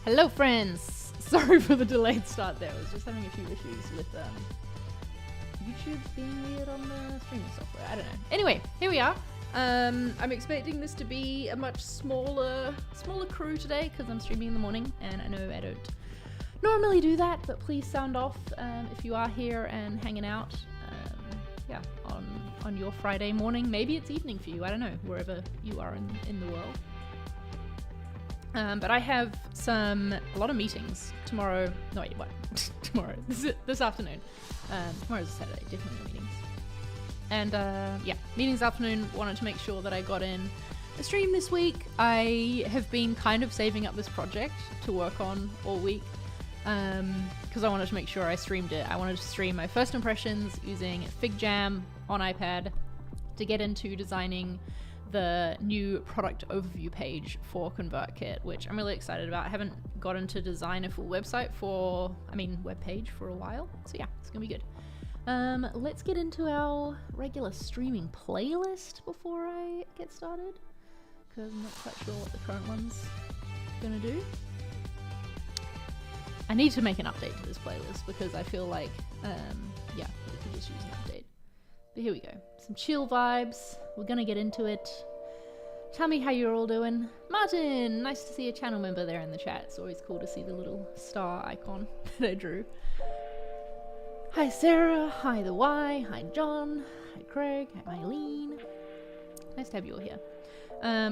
Hello friends! Sorry for the delayed start there. I was just having a few issues with YouTube being weird on the streaming software. I don't know. Anyway, here we are. I'm expecting this to be a much smaller crew today because I'm streaming in the morning, and I know I don't normally do that, but please sound off if you are here and hanging out. Yeah, on your Friday morning. Maybe it's evening for you. I don't know, wherever you are in the world. But I have a lot of meetings tomorrow. No, wait, what? Tomorrow. This afternoon. Tomorrow's a Saturday, definitely no meetings. And yeah, meetings afternoon. Wanted to make sure that I got in a stream this week. I have been kind of saving up this project to work on all week because I wanted to make sure I streamed it. I wanted to stream my first impressions using Figjam on iPad to get into designing the new product overview page for ConvertKit, which I'm really excited about. I haven't gotten to design a full website web page for a while. So yeah, it's gonna be good. Let's get into our regular streaming playlist before I get started, because I'm not quite sure what the current one's gonna do. I need to make an update to this playlist because I feel like, yeah, we could just use an update. But here we go. Some chill vibes. We're gonna get into it. Tell me how you're all doing. Martin, nice to see a channel member there in the chat. It's always cool to see the little star icon that I drew. Hi Sarah, hi the Y, hi John, hi Craig, hi Mylene. Nice to have you all here.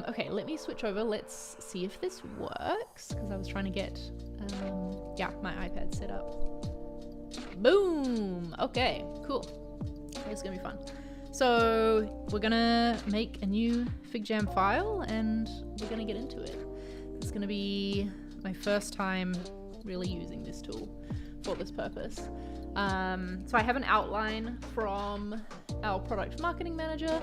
Okay, let me switch over. Let's see if this works, because I was trying to get, yeah, my iPad set up. Boom! Okay, cool. It's gonna be fun. So we're gonna make a new Figjam file and we're gonna get into it. It's gonna be my first time really using this tool for this purpose. So I have an outline from our product marketing manager.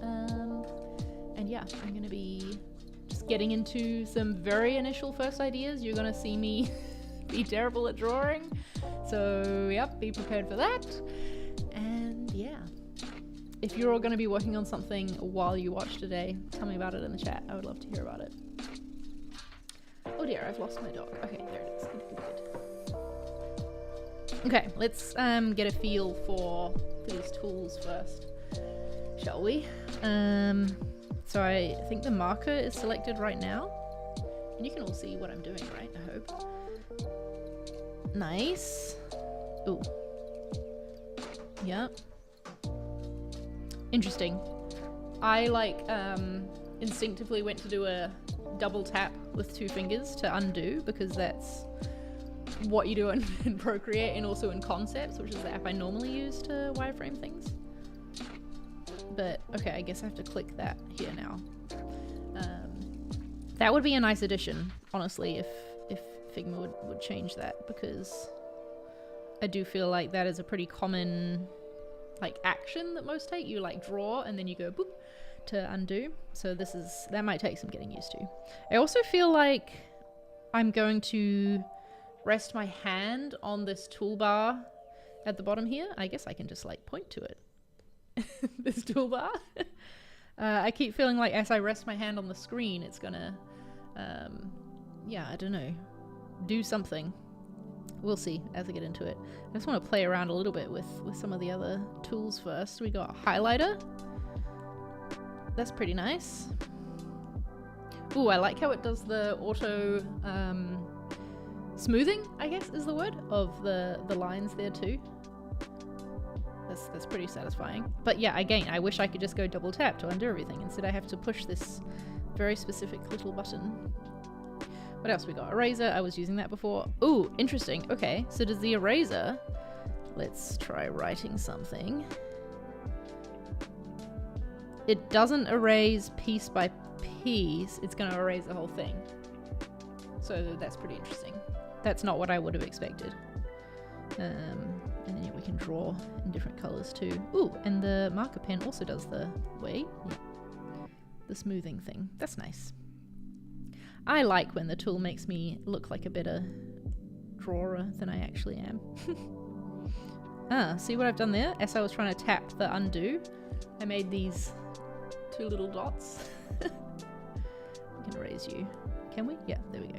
And yeah, I'm gonna be just getting into some very initial first ideas. You're gonna see me be terrible at drawing. So yep, be prepared for that. And yeah, if you're all going to be working on something while you watch today, tell me about it in the chat. I would love to hear about it. Oh dear, I've lost my dog. Okay, there it is. Good. Okay, let's get a feel for these tools first, shall we? So I think the marker is selected right now, and you can all see what I'm doing, right? I hope. Nice. Ooh. Yep. Interesting. I instinctively went to do a double tap with 2 fingers to undo, because that's what you do in Procreate and also in Concepts, which is the app I normally use to wireframe things. But okay, I guess I have to click that here now. That would be a nice addition, honestly, if Figma would change that, because I do feel like that is a pretty common action that most take. You draw and then you go boop to undo. So that might take some getting used to. I also feel like I'm going to rest my hand on this toolbar at the bottom here. I guess I can just point to it. This toolbar. I keep feeling like as I rest my hand on the screen, it's gonna, yeah, I don't know, do something. We'll see as I get into it. I just want to play around a little bit with some of the other tools first. We got highlighter. That's pretty nice. Ooh, I like how it does the auto smoothing, I guess is the word, of the lines there too. That's pretty satisfying. But yeah, again, I wish I could just go double tap to undo everything. Instead I have to push this very specific little button. What else we got? Eraser, I was using that before. Ooh, interesting. Okay, so does the eraser... Let's try writing something. It doesn't erase piece by piece. It's going to erase the whole thing. So that's pretty interesting. That's not what I would have expected. And then yeah, we can draw in different colors too. Ooh, and the marker pen also does the smoothing thing. That's nice. I like when the tool makes me look like a better drawer than I actually am. See what I've done there? As I was trying to tap the undo, I made these 2 little dots. We can erase you. Can we? Yeah, there we go.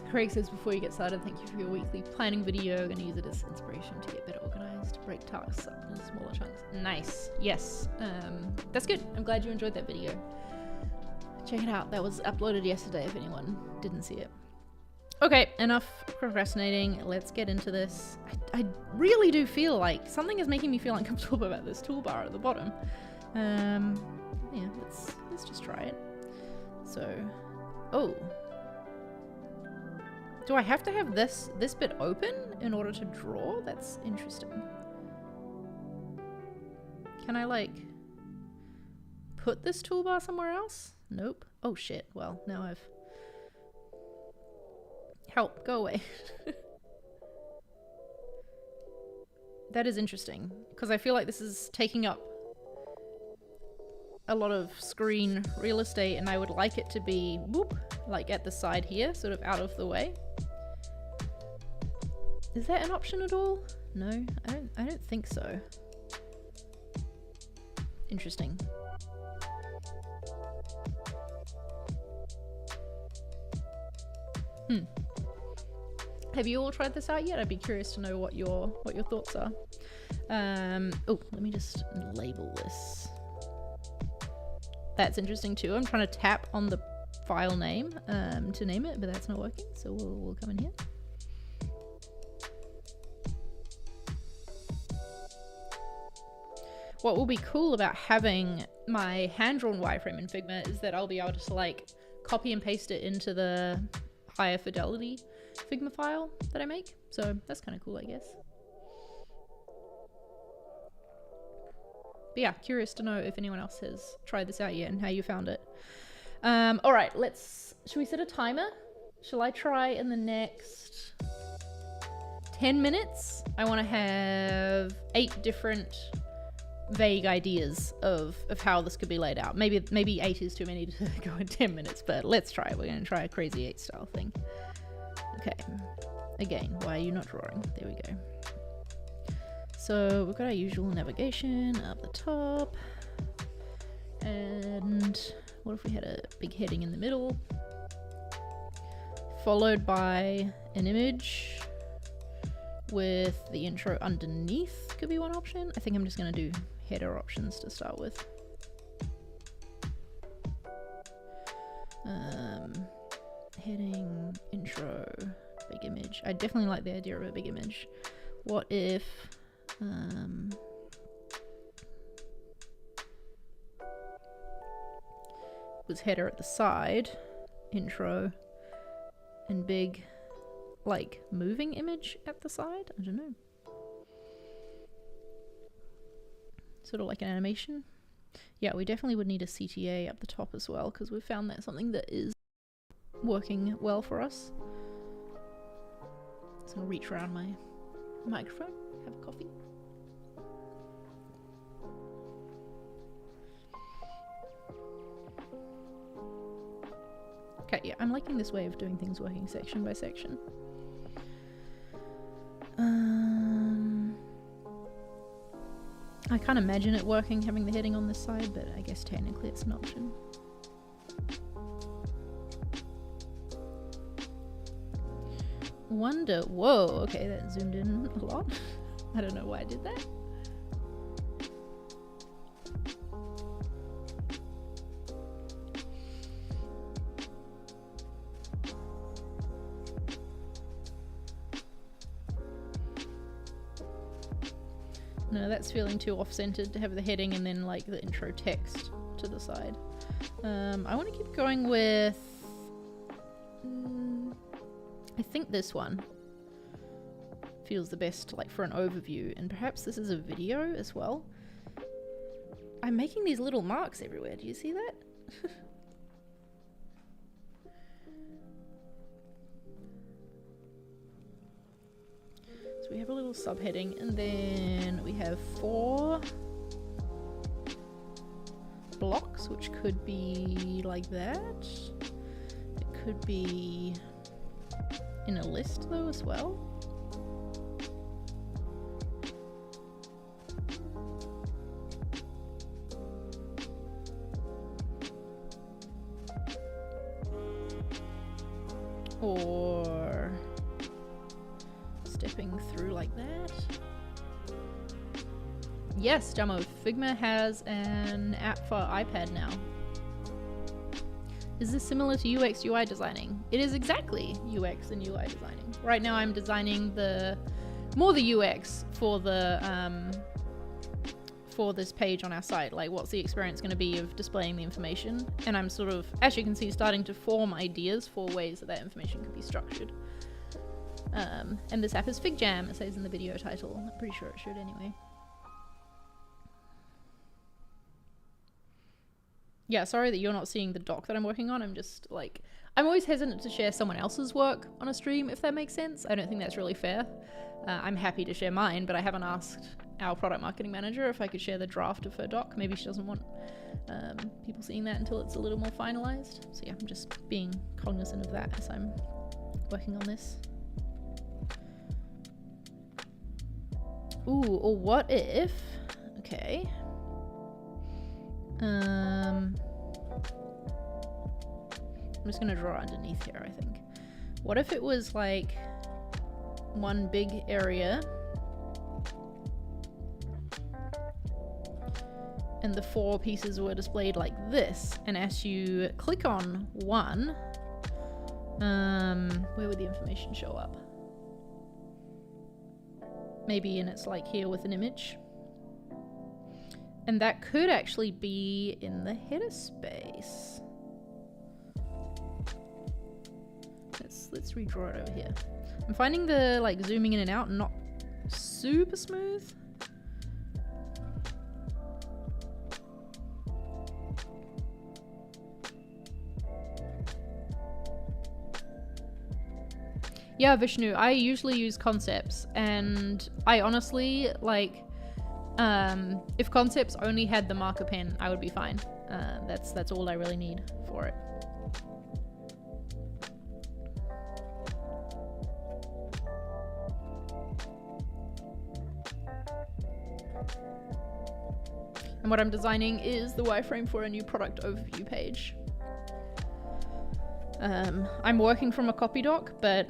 Craig says, before you get started, thank you for your weekly planning video. I'm going to use it as inspiration to get better organized, break tasks up into smaller chunks. Nice. Yes. That's good. I'm glad you enjoyed that video. Check it out. That was uploaded yesterday if anyone didn't see it. Okay, enough procrastinating. Let's get into this. I really do feel like something is making me feel uncomfortable about this toolbar at the bottom. Yeah, let's just try it. So, oh. Do I have to have this bit open in order to draw? That's interesting. Can I like put this toolbar somewhere else? Nope. Oh shit. Well, now I've... Help, go away. That is interesting, because I feel like this is taking up a lot of screen real estate, and I would like it to be whoop, like at the side here, sort of out of the way. Is that an option at all? No, I don't think so. Interesting. Have you all tried this out yet? I'd be curious to know what your thoughts are. Oh, let me just label this. That's interesting too. I'm trying to tap on the file name to name it, but that's not working. So we'll come in here. What will be cool about having my hand-drawn wireframe in Figma is that I'll be able to like copy and paste it into the higher fidelity Figma file that I make. So that's kind of cool, I guess. But yeah, curious to know if anyone else has tried this out yet and how you found it. All right, should we set a timer? Shall I try in the next 10 minutes? I want to have 8 different vague ideas of how this could be laid out. Maybe 8 is too many to go in 10 minutes, but let's try it. We're going to try a crazy 8 style thing. Okay. Again, why are you not drawing? There we go. So we've got our usual navigation up the top. And what if we had a big heading in the middle? Followed by an image with the intro underneath could be one option. I think I'm just going to do header options to start with. Heading, intro, big image. I definitely like the idea of a big image. What if was header at the side, intro, and big like moving image at the side? I don't know. Sort of like an animation. Yeah, we definitely would need a CTA up the top as well, because we've found that something that is working well for us. So I'll reach around my microphone, have a coffee. Okay, yeah, I'm liking this way of doing things, working section by section. I can't imagine it working having the heading on this side, but I guess technically it's an option. Whoa, okay, that zoomed in a lot. I don't know why I did that. No, that's feeling too off-centered to have the heading and then like the intro text to the side. I want to keep going with... I think this one feels the best like for an overview, and perhaps this is a video as well. I'm making these little marks everywhere. Do you see that? So we have a little subheading, and then we have 4 blocks, which could be like that. It could be in a list though as well. Or stepping through like that. Yes, Jamo, Figma has an app for iPad now. Is this similar to UX UI designing? It is exactly UX and UI designing. Right now I'm designing more the UX for for this page on our site. Like, what's the experience going to be of displaying the information? And I'm sort of, as you can see, starting to form ideas for ways that information could be structured. And this app is Figjam, it says in the video title. I'm pretty sure it should anyway. Yeah, sorry that you're not seeing the doc that I'm working on. I'm just like, I'm always hesitant to share someone else's work on a stream, if that makes sense. I don't think that's really fair. I'm happy to share mine, but I haven't asked our product marketing manager if I could share the draft of her doc. Maybe she doesn't want people seeing that until it's a little more finalized. So yeah, I'm just being cognizant of that as I'm working on this. Ooh, or what if, okay. I'm just gonna draw underneath here, I think. What if it was like one big area and the 4 pieces were displayed like this, and as you click on one, where would the information show up? Maybe, and it's like here with an image. And that could actually be in the header space. Let's redraw it over here. I'm finding the like zooming in and out not super smooth. Yeah, Vishnu, I usually use concepts, and I honestly, like, if concepts only had the marker pen, I would be fine. That's all I really need for it. And what I'm designing is the wireframe for a new product overview page. I'm working from a copy doc, but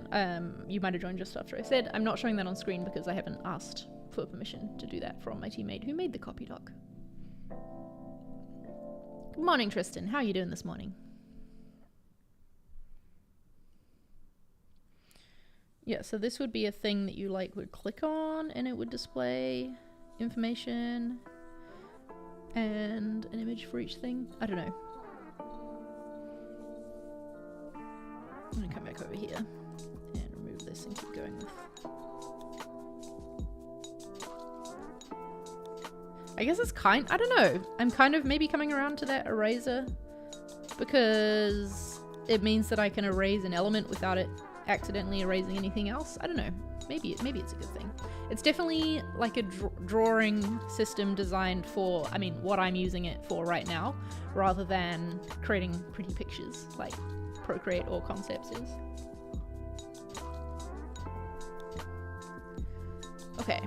you might have joined just after I said. I'm not showing that on screen because I haven't asked for permission to do that from my teammate who made the copy doc. Good morning, Tristan. How are you doing this morning? Yeah, so this would be a thing that you like would click on and it would display information and an image for each thing. I don't know. I'm gonna come back over here and remove this and keep going with. I guess it's I don't know. I'm kind of maybe coming around to that eraser because it means that I can erase an element without it accidentally erasing anything else. I don't know. Maybe it's a good thing. It's definitely like a drawing system designed for, I mean, what I'm using it for right now, rather than creating pretty pictures like Procreate or Concepts is. Okay.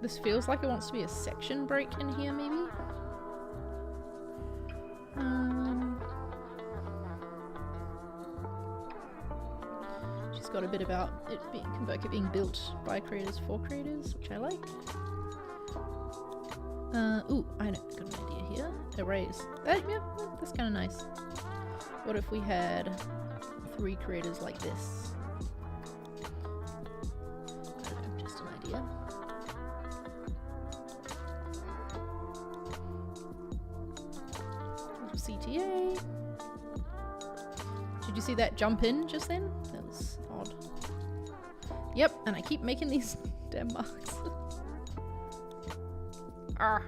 This feels like it wants to be a section break in here, maybe? She's got a bit about it being built by creators for creators, which I like. Ooh, I know, got an idea here. Erase. Yeah, that's kind of nice. What if we had 3 creators like this? I don't know, just an idea. CTA. Did you see that jump in just then? That was odd. Yep, and I keep making these damn marks. Ah.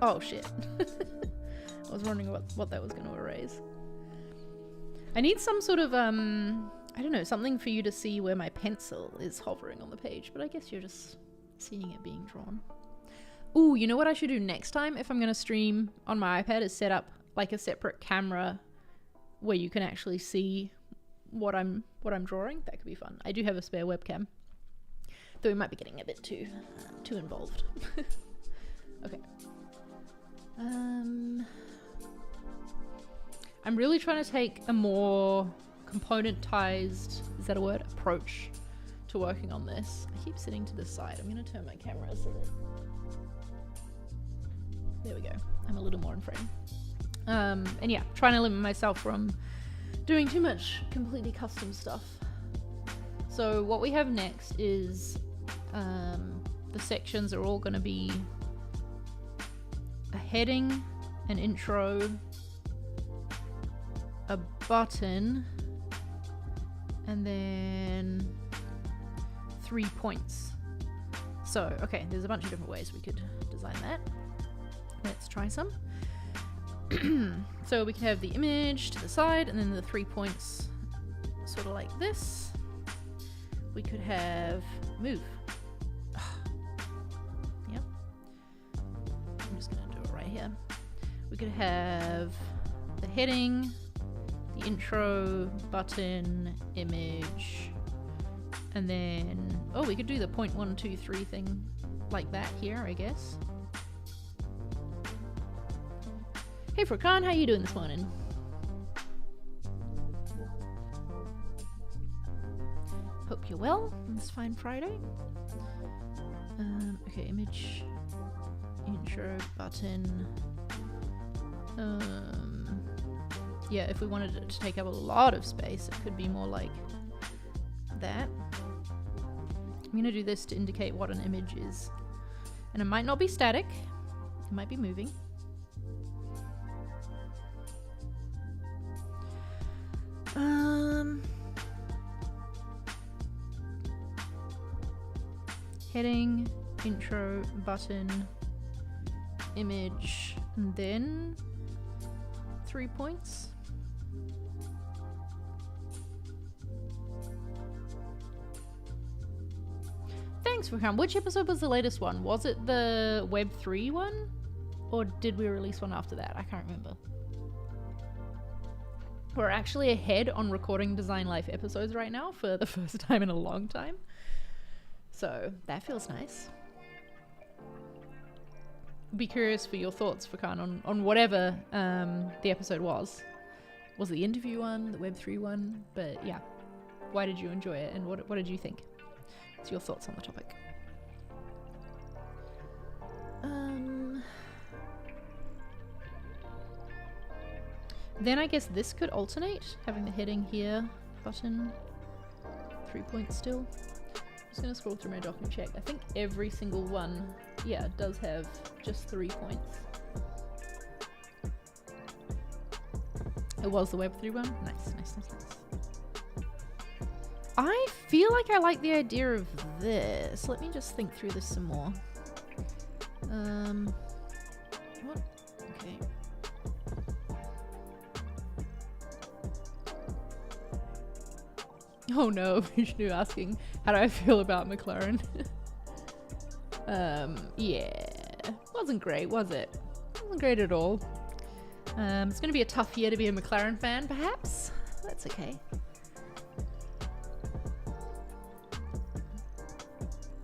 Oh shit. I was wondering what that was going to erase. I need some sort of, I don't know, something for you to see where my pencil is hovering on the page, but I guess you're just seeing it being drawn. Ooh, you know what I should do next time if I'm going to stream on my iPad is set up like a separate camera where you can actually see what I'm drawing. That could be fun. I do have a spare webcam, though we might be getting a bit too involved. Okay. I'm really trying to take a more componentized, is that a word, approach to working on this. I keep sitting to the side. I'm going to turn my camera so that... There we go. I'm a little more in frame. And yeah, trying to limit myself from doing too much completely custom stuff. So what we have next is the sections are all going to be a heading, an intro, a button, and then 3 points. So, okay, there's a bunch of different ways we could design that. Let's try some. So we could have the image to the side and then the 3 points sort of like this. We could have move. Yep. I'm just gonna do it right here. We could have the heading, the intro, button, image, and then, oh, we could do the 1, 2, 3 thing like that here, I guess. Hey Furkan, how you doing this morning? Hope you're well on this fine Friday. Okay, image, intro, button. Yeah, if we wanted it to take up a lot of space, it could be more like that. I'm gonna do this to indicate what an image is. And it might not be static, it might be moving. Heading, intro, button, image, and then 3 points. Thanks for coming. Which episode was the latest one? Was it the Web 3 one? Or did we release one after that? I can't remember. We're actually ahead on recording Design Life episodes right now for the first time in a long time. So that feels nice. Be curious for your thoughts, Furkan, on whatever the episode was. Was it the interview one, the Web3 one? But yeah, why did you enjoy it and what did you think? What's your thoughts on the topic? Then I guess this could alternate, having the heading here, button, 3 points still. I'm just gonna scroll through my doc and check. I think every single one, yeah, does have just 3 points. It was the Web3 one? Nice, nice, nice, nice. I feel like I like the idea of this. Let me just think through this some more. What? Okay. Oh no, Vishnu asking, how do I feel about McLaren? Yeah, wasn't great, was it? Wasn't great at all. It's gonna be a tough year to be a McLaren fan, perhaps? That's okay.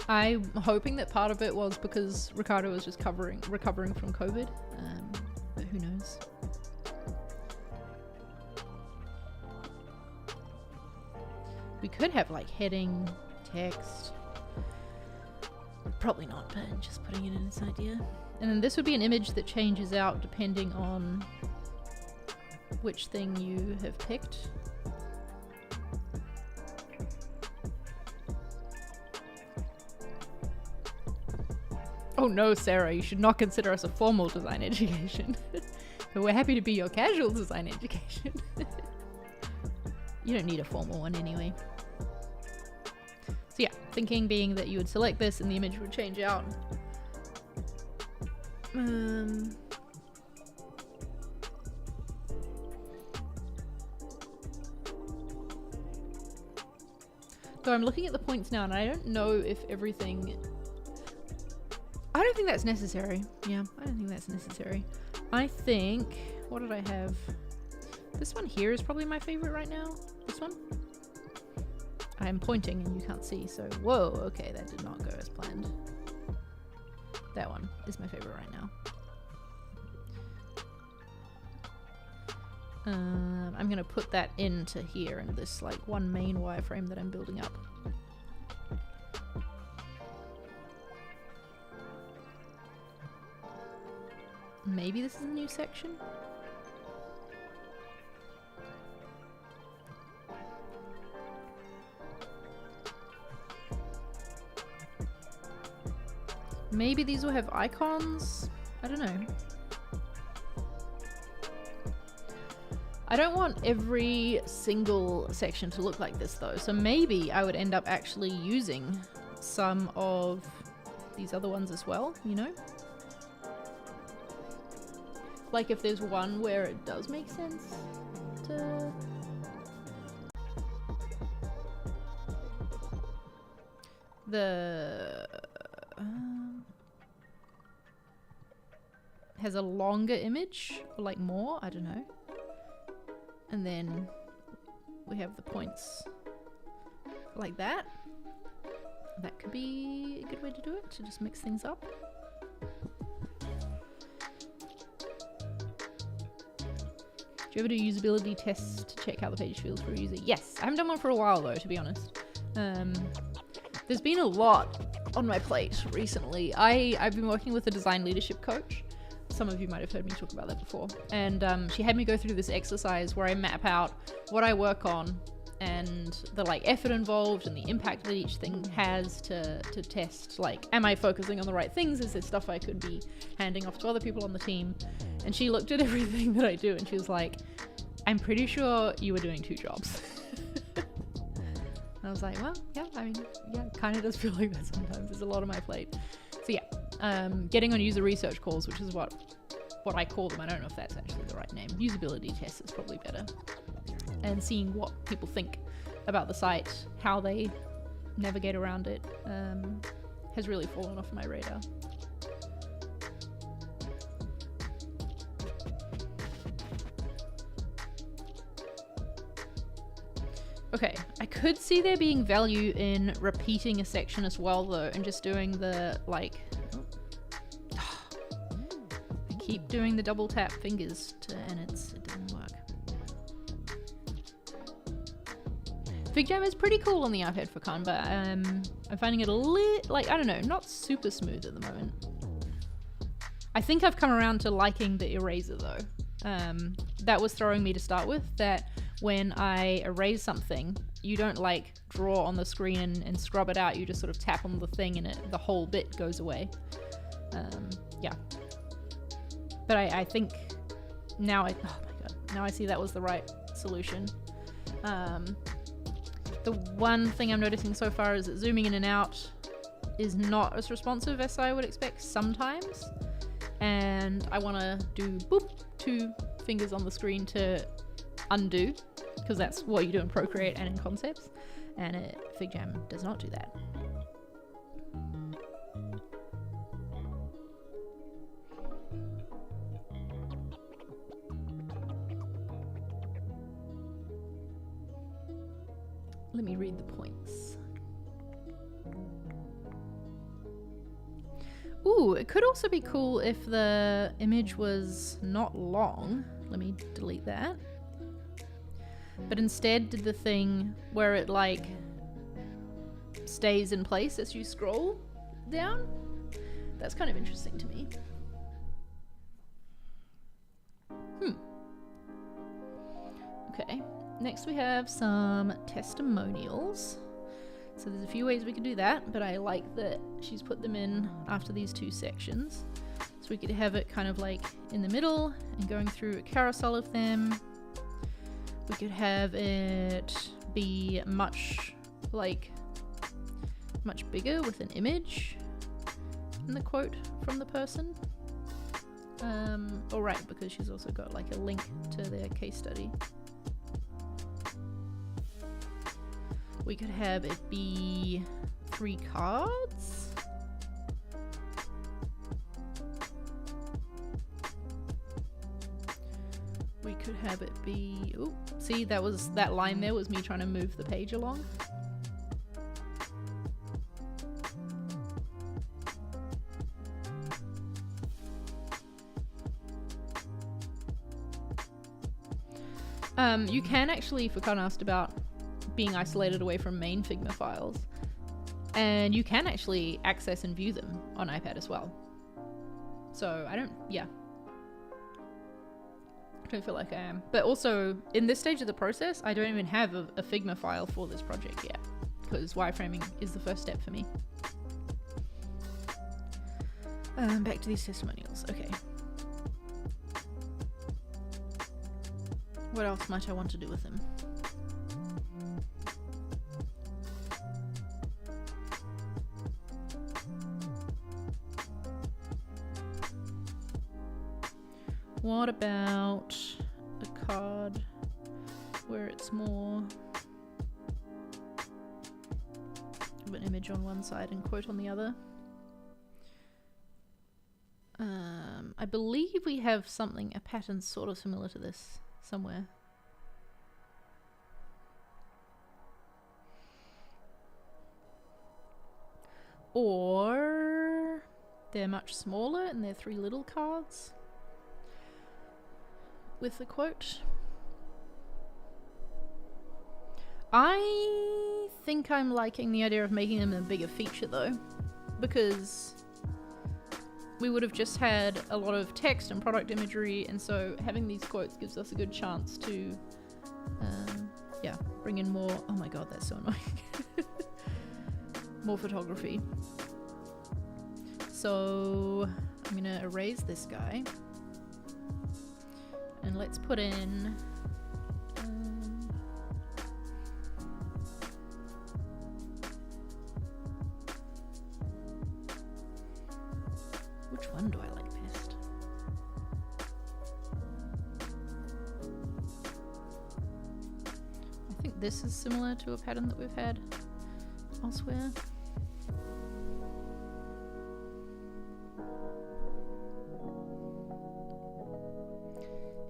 I'm hoping that part of it was because Ricardo was just recovering from COVID, but who knows? We could have like heading, text. Probably not, but just putting it in this idea. And then this would be an image that changes out depending on which thing you have picked. Oh no, Sarah, you should not consider us a formal design education. But we're happy to be your casual design education. You don't need a formal one anyway. So yeah, thinking being that you would select this and the image would change out. So I'm looking at the points now and I don't know if everything... I don't think that's necessary. Yeah, I don't think that's necessary. I think... What did I have? This one here is probably my favorite right now. This one. I'm pointing and you can't see, so whoa, okay, that did not go as planned. That one is my favorite right now. I'm gonna put that into here, into this like one main wireframe that I'm building up. Maybe this is a new section? Maybe these will have icons? I don't know. I don't want every single section to look like this though, so maybe I would end up actually using some of these other ones as well, you know? Like if there's one where it does make sense to... has a longer image, or like more, I don't know. And then we have the points like that. That could be a good way to do it, to just mix things up. Do you ever do usability tests to check how the page feels for a user? Yes, I haven't done one for a while though, to be honest. There's been a lot on my plate recently. I've been working with a design leadership coach. Some of you might have heard me talk about that before. And she had me go through this exercise where I map out what I work on and the like effort involved and the impact that each thing has to test, like, am I focusing on the right things? Is there stuff I could be handing off to other people on the team? And she looked at everything that I do and she was like, I'm pretty sure you were doing 2 jobs. And I was like, well, yeah, I mean, yeah, it kind of does feel like that sometimes. There's a lot on my plate. So yeah. Getting on user research calls, which is what I call them. I don't know if that's actually the right name. Usability tests is probably better. And seeing what people think about the site, how they navigate around it, has really fallen off my radar. Okay, I could see there being value in repeating a section as well though, and just doing the, like, I keep doing the double tap fingers and it doesn't work. Figjam is pretty cool on the iPad for Khan, but I'm finding it a lit, like, I don't know, not super smooth at the moment. I think I've come around to liking the eraser though. That was throwing me to start with, that when I erase something, you don't like draw on the screen and scrub it out, you just sort of tap on the thing and the whole bit goes away. Yeah. But I think now oh my god, now I see that was the right solution. The one thing I'm noticing so far is that zooming in and out is not as responsive as I would expect sometimes. And I want to do boop, 2 fingers on the screen to undo, because that's what you do in Procreate and in Concepts, and Figjam does not do that. Let me read the points. Ooh, it could also be cool if the image was not long. Let me delete that. But instead did the thing where it like stays in place as you scroll down. That's kind of interesting to me. Okay, next we have some testimonials. So there's a few ways we could do that, but I like that she's put them in after these 2 sections. So we could have it kind of like in the middle and going through a carousel of them. We could have it be much bigger with an image in the quote from the person. Alright, because she's also got like a link to their case study. We could have it be 3 cards. We could have it be, ooh, see, that line there was me trying to move the page along. You can actually, Furkan asked about being isolated away from main Figma files, and you can actually access and view them on iPad as well. So I don't feel like I am. But also, in this stage of the process, I don't even have a Figma file for this project yet, because wireframing is the first step for me. Back to these testimonials. Okay. What else might I want to do with them? What about a card where it's more of an image on one side and quote on the other? I believe we have something, a pattern sort of similar to this somewhere. Or they're much smaller and they're 3 little cards with the quote. I think I'm liking the idea of making them a bigger feature though, because we would have just had a lot of text and product imagery, and so having these quotes gives us a good chance to bring in more. Oh my god, that's so annoying. More photography. So I'm gonna erase this guy and let's put in which one do I like best? I think this is similar to a pattern that we've had elsewhere.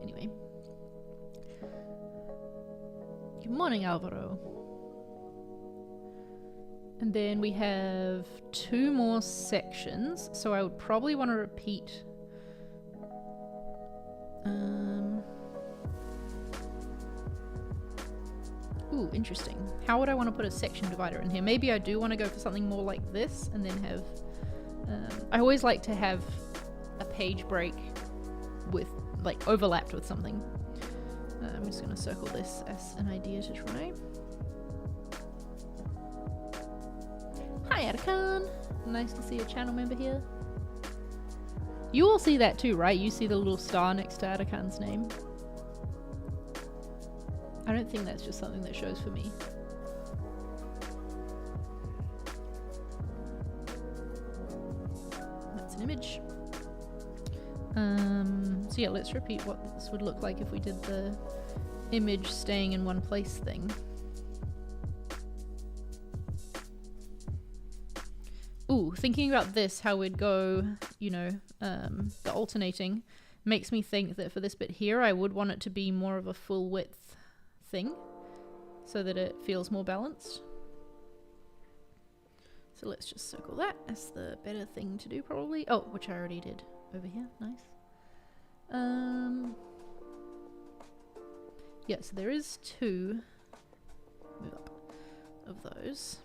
Anyway. Good morning, Alvaro. And then we have 2 more sections, so I would probably want to repeat. Ooh, interesting. How would I want to put a section divider in here? Maybe I do want to go for something more like this, and then have... I always like to have a page break with, like, overlapped with something. I'm just going to circle this as an idea to try. Hi, Atakan! Nice to see a channel member here. You all see that too, right? You see the little star next to Atakan's name. I don't think that's just something that shows for me. That's an image. So yeah, let's repeat what this would look like if we did the image staying in one place thing. Ooh, thinking about this, how we'd go, you know, the alternating, makes me think that for this bit here, I would want it to be more of a full width thing, so that it feels more balanced. So let's just circle that as the better thing to do, probably. Oh, which I already did over here. Nice. Yeah, so there is 2 move up of those.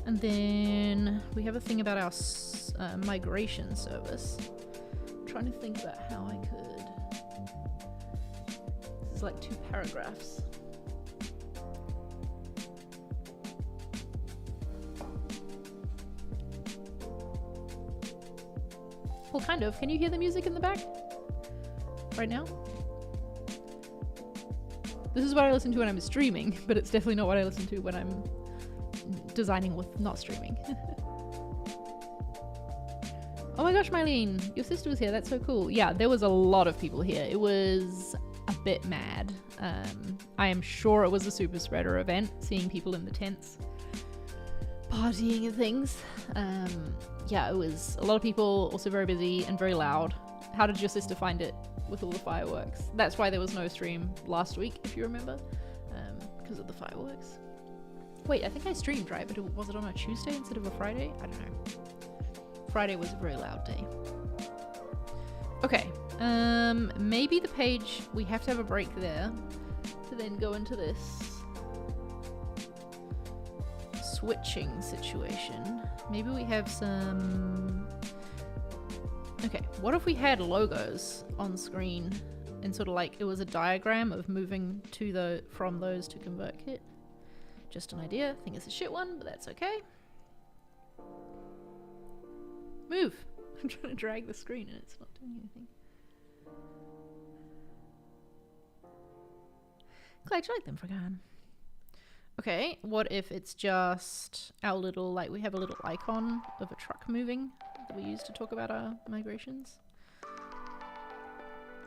And then we have a thing about our migration service. I'm trying to think about how I could... This is like 2 paragraphs. Well, kind of. Can you hear the music in the back? Right now? This is what I listen to when I'm streaming, but it's definitely not what I listen to when I'm designing with not streaming. Oh my gosh, Mylene, your sister was here. That's so cool. Yeah, there was a lot of people here. It was a bit mad. I am sure it was a super spreader event, seeing people in the tents partying and things. Yeah, it was a lot of people, also very busy and very loud. How did your sister find it with all the fireworks? That's why there was no stream last week, if you remember, because of the fireworks. Wait, I think I streamed, right? But was it on a Tuesday instead of a Friday? I don't know. Friday was a very loud day. Okay, maybe the page, we have to have a break there to then go into this switching situation. Maybe we have some... Okay, what if we had logos on screen and sort of like it was a diagram of moving to from those to ConvertKit? Just an idea. I think it's a shit one, but that's okay. Move! I'm trying to drag the screen and it's not doing anything. Glad you like them, Figjam. Okay, what if it's just our little, like we have a little icon of a truck moving that we use to talk about our migrations?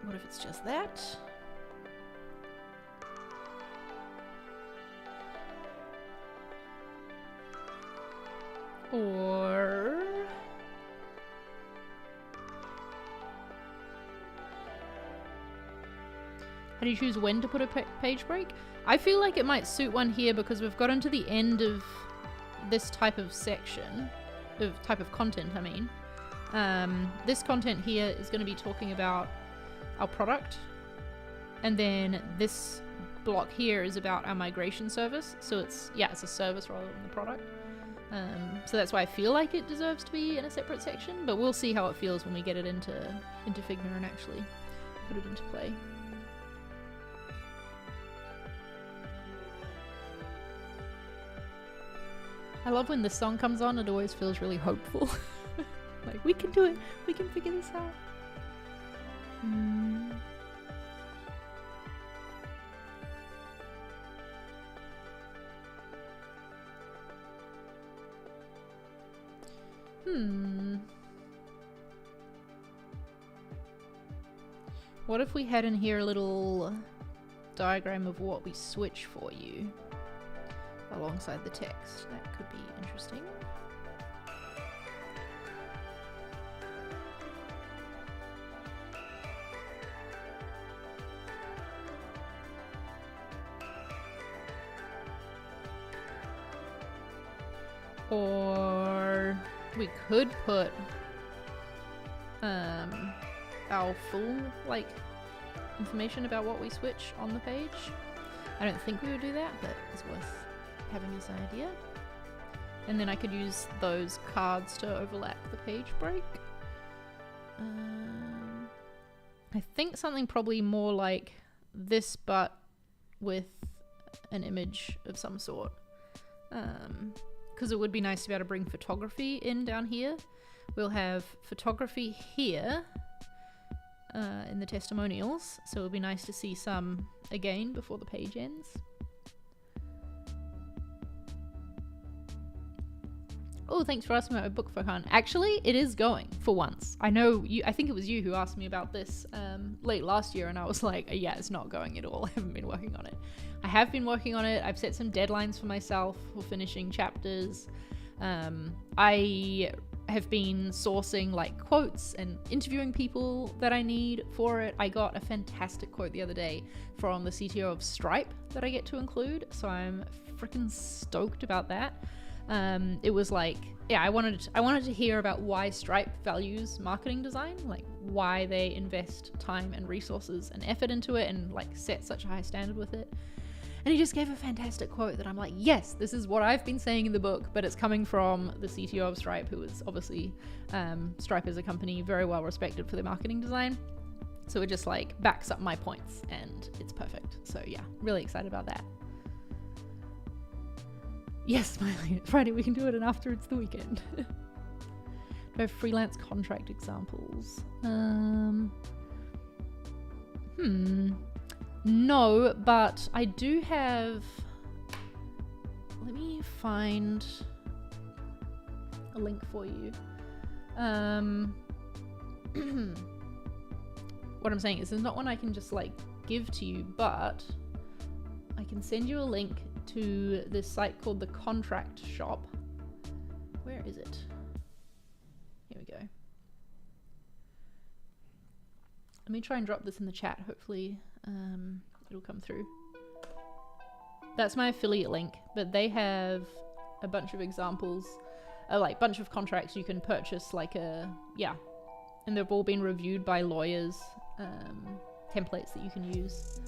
What if it's just that? Or... how do you choose when to put a page break? I feel like it might suit one here because we've gotten to the end of this type of section, type of content, I mean. This content here is going to be talking about our product. And then this block here is about our migration service. So it's a service rather than the product. So that's why I feel like it deserves to be in a separate section, but we'll see how it feels when we get it into Figma and actually put it into play. I love when this song comes on, it always feels really hopeful. Like, we can do it, we can figure this out. What if we had in here a little diagram of what we switch for you alongside the text? That could be interesting. Or we could put our full information about what we switch on the page. I don't think we would do that, but it's worth having as an idea. And then I could use those cards to overlap the page break. I think something probably more like this, but with an image of some sort. Because it would be nice to be able to bring photography in down here. We'll have photography here in the testimonials, so it would be nice to see some again before the page ends. Oh, thanks for asking about my book, Figjam. Actually, it is going for once. I know you. I think it was you who asked me about this late last year, and I was like, yeah, it's not going at all. I haven't been working on it. I have been working on it. I've set some deadlines for myself for finishing chapters. I have been sourcing quotes and interviewing people that I need for it. I got a fantastic quote the other day from the CTO of Stripe that I get to include, so I'm freaking stoked about that. It was I wanted to hear about why Stripe values marketing design, why they invest time and resources and effort into it and set such a high standard with it. And he just gave a fantastic quote that I'm like, yes, this is what I've been saying in the book, but it's coming from the CTO of Stripe, who is obviously, Stripe is a company very well respected for their marketing design. So it just backs up my points and it's perfect. So yeah, really excited about that. Yes, Smiley, Friday we can do it, and after it's the weekend. Do I have freelance contract examples? No, but I do have... Let me find a link for you. What I'm saying is there's not one I can just give to you, but I can send you a link to this site called the Contract Shop. Where is it? Here we go. Let me try and drop this in the chat. Hopefully it'll come through. That's my affiliate link, but they have a bunch of examples, like bunch of contracts you can purchase, like and they've all been reviewed by lawyers, templates that you can use.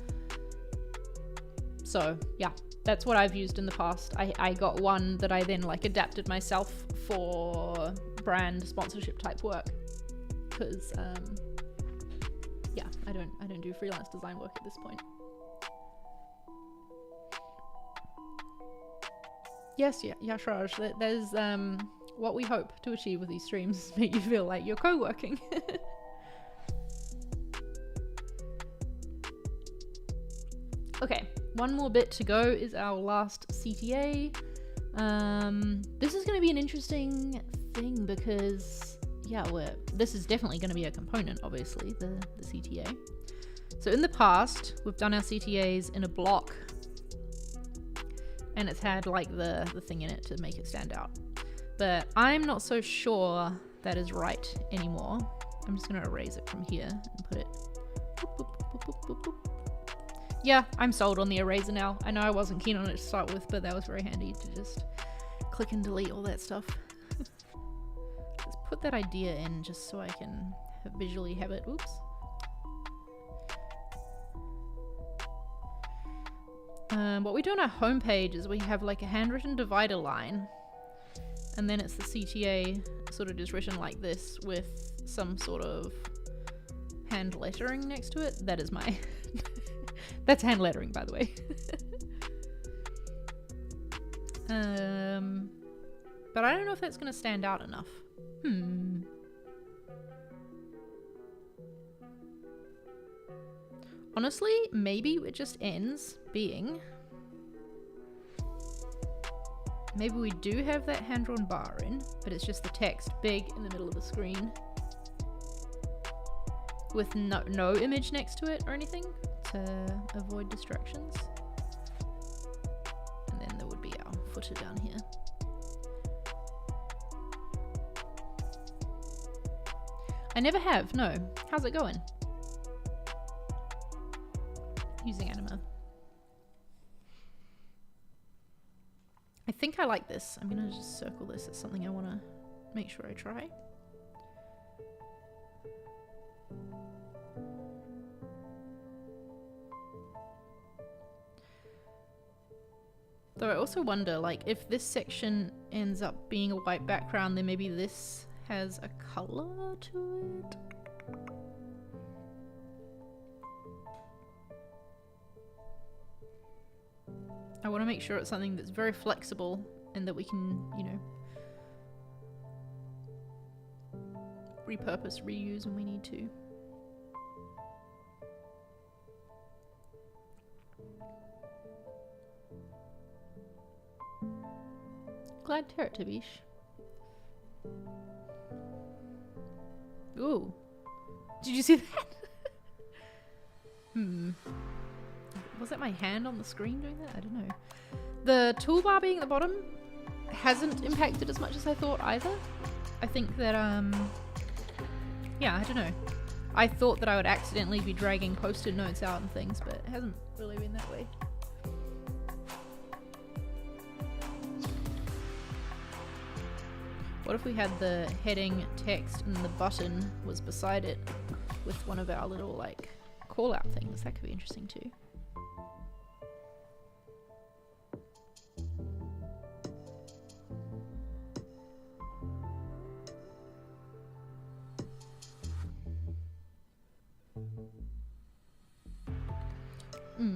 So yeah, that's what I've used in the past. I got one that I then like adapted myself for brand sponsorship type work, because yeah, I don't do freelance design work at this point. Yes, yeah, Yashraj, there's what we hope to achieve with these streams is make you feel like you're co-working. Okay, one more bit to go is our last CTA. This is going to be an interesting thing because, yeah, this is definitely going to be a component, obviously, the CTA. So in the past, we've done our CTAs in a block, and it's had like the thing in it to make it stand out. But I'm not so sure that is right anymore. I'm just going to erase it from here and put it... Boop, boop, boop, boop, boop, boop. Yeah, I'm sold on the eraser now. I know I wasn't keen on it to start with, but that was very handy to just click and delete all that stuff. Let's put that idea in just so I can visually have it. Oops. What we do on our homepage is we have like a handwritten divider line, and then it's the CTA sort of just written like this with some sort of hand lettering next to it. That is my... That's hand lettering, by the way. But I don't know if that's going to stand out enough. Honestly, maybe it just ends being... Maybe we do have that hand-drawn bar in, but it's just the text big in the middle of the screen with no image next to it or anything to avoid distractions. And then there would be our footer down here. I never have, no. How's it going? Using Anima. I think I like this. I'm gonna just circle this as something I want to make sure I try. Though I also wonder, like, if this section ends up being a white background, then maybe this has a color to it. I want to make sure it's something that's very flexible and that we can, you know, repurpose, reuse when we need to. Glad to hear it, Tabish. Ooh. Did you see that? Was that my hand on the screen doing that? I don't know. The toolbar being at the bottom hasn't impacted as much as I thought either. I think that, yeah, I don't know. I thought that I would accidentally be dragging post-it notes out and things, but it hasn't really been that way. What if we had the heading text and the button was beside it with one of our little, like, call-out things? That could be interesting too.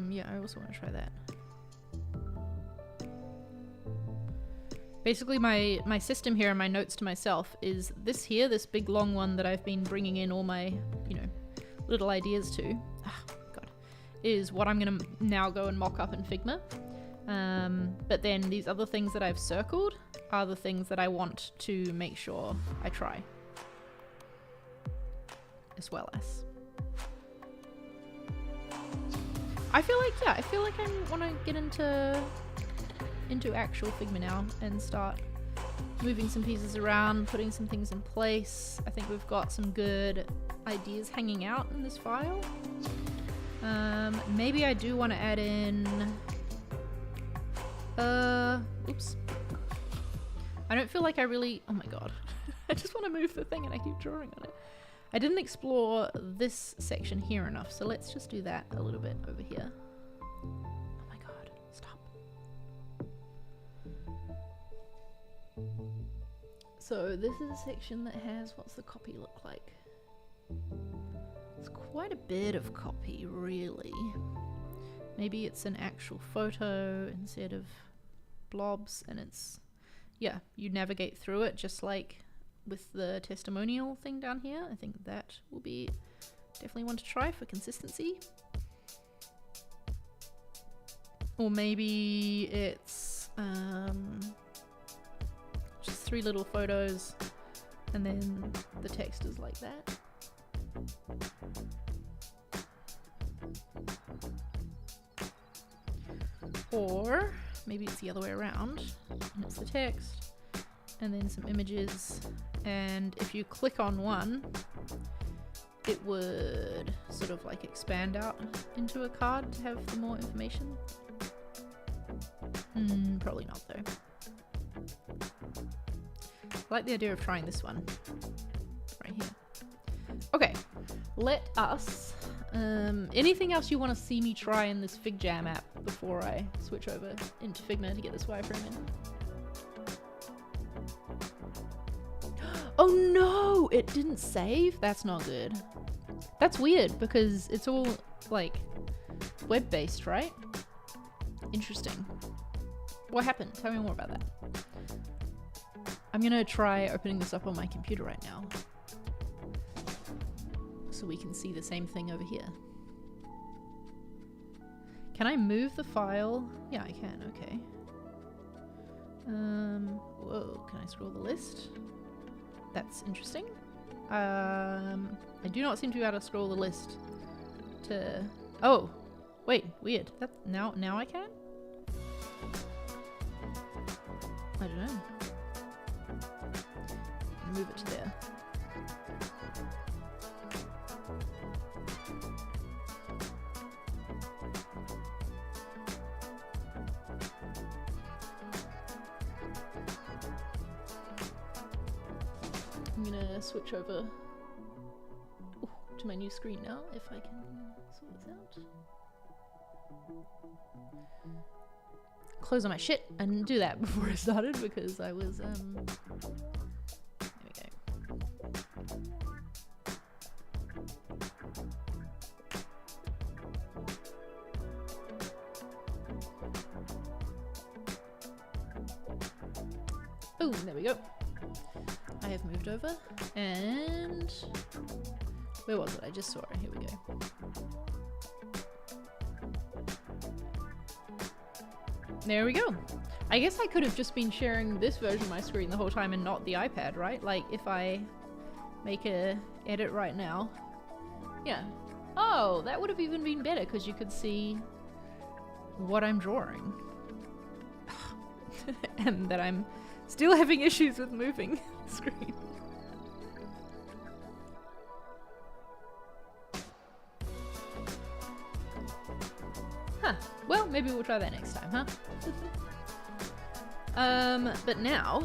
Yeah, I also want to try that. Basically, my system here and my notes to myself is this here, this big long one that I've been bringing in all my, you know, little ideas to. Oh, God. Is what I'm going to now go and mock up in Figma. But then these other things that I've circled are the things that I want to make sure I try. As well as. I feel like, yeah, I feel like I want to get into actual Figma now and start moving some pieces around, putting some things in place. I think we've got some good ideas hanging out in this file. Maybe I do want to add in Oops. I don't feel like I really, oh my god. I just want to move the thing and I keep drawing on it. I didn't explore this section here enough, so let's just do that a little bit over here. Oh my god, stop. So this is a section that has, what's the copy look like? It's quite a bit of copy, really. Maybe it's an actual photo instead of blobs, and it's, yeah, you navigate through it just like with the testimonial thing down here. I think that will be definitely one to try for consistency. Or maybe it's just 3 little photos and then the text is like that. Or maybe it's the other way around, and it's the text and then some images, and if you click on one it would sort of like expand out into a card to have the more information. Probably not though. I like the idea of trying this one right here. Okay, let us anything else you want to see me try in this Figjam app before I switch over into Figma to get this wireframe in? Oh no, it didn't save? That's not good. That's weird because it's all like web-based, right? Interesting. What happened? Tell me more about that. I'm gonna try opening this up on my computer right now so we can see the same thing over here. Can I move the file? Yeah, I can, okay. Whoa, can I scroll the list? That's interesting. I do not seem to be able to scroll the list to... Oh, wait, weird. That now I can? I don't know. Move it to there. I'm gonna switch over to my new screen now, if I can sort this out. Close on my shit. I didn't do that before I started because I was, there we go. Boom, there we go. I have moved over, and where was it? I just saw it. Here we go. There we go. I guess I could have just been sharing this version of my screen the whole time and not the iPad, right? Like if I make a edit right now. Yeah. Oh, that would have even been better because you could see what I'm drawing. And that I'm still having issues with moving the screen. Huh. Well, maybe we'll try that next time, huh? But now...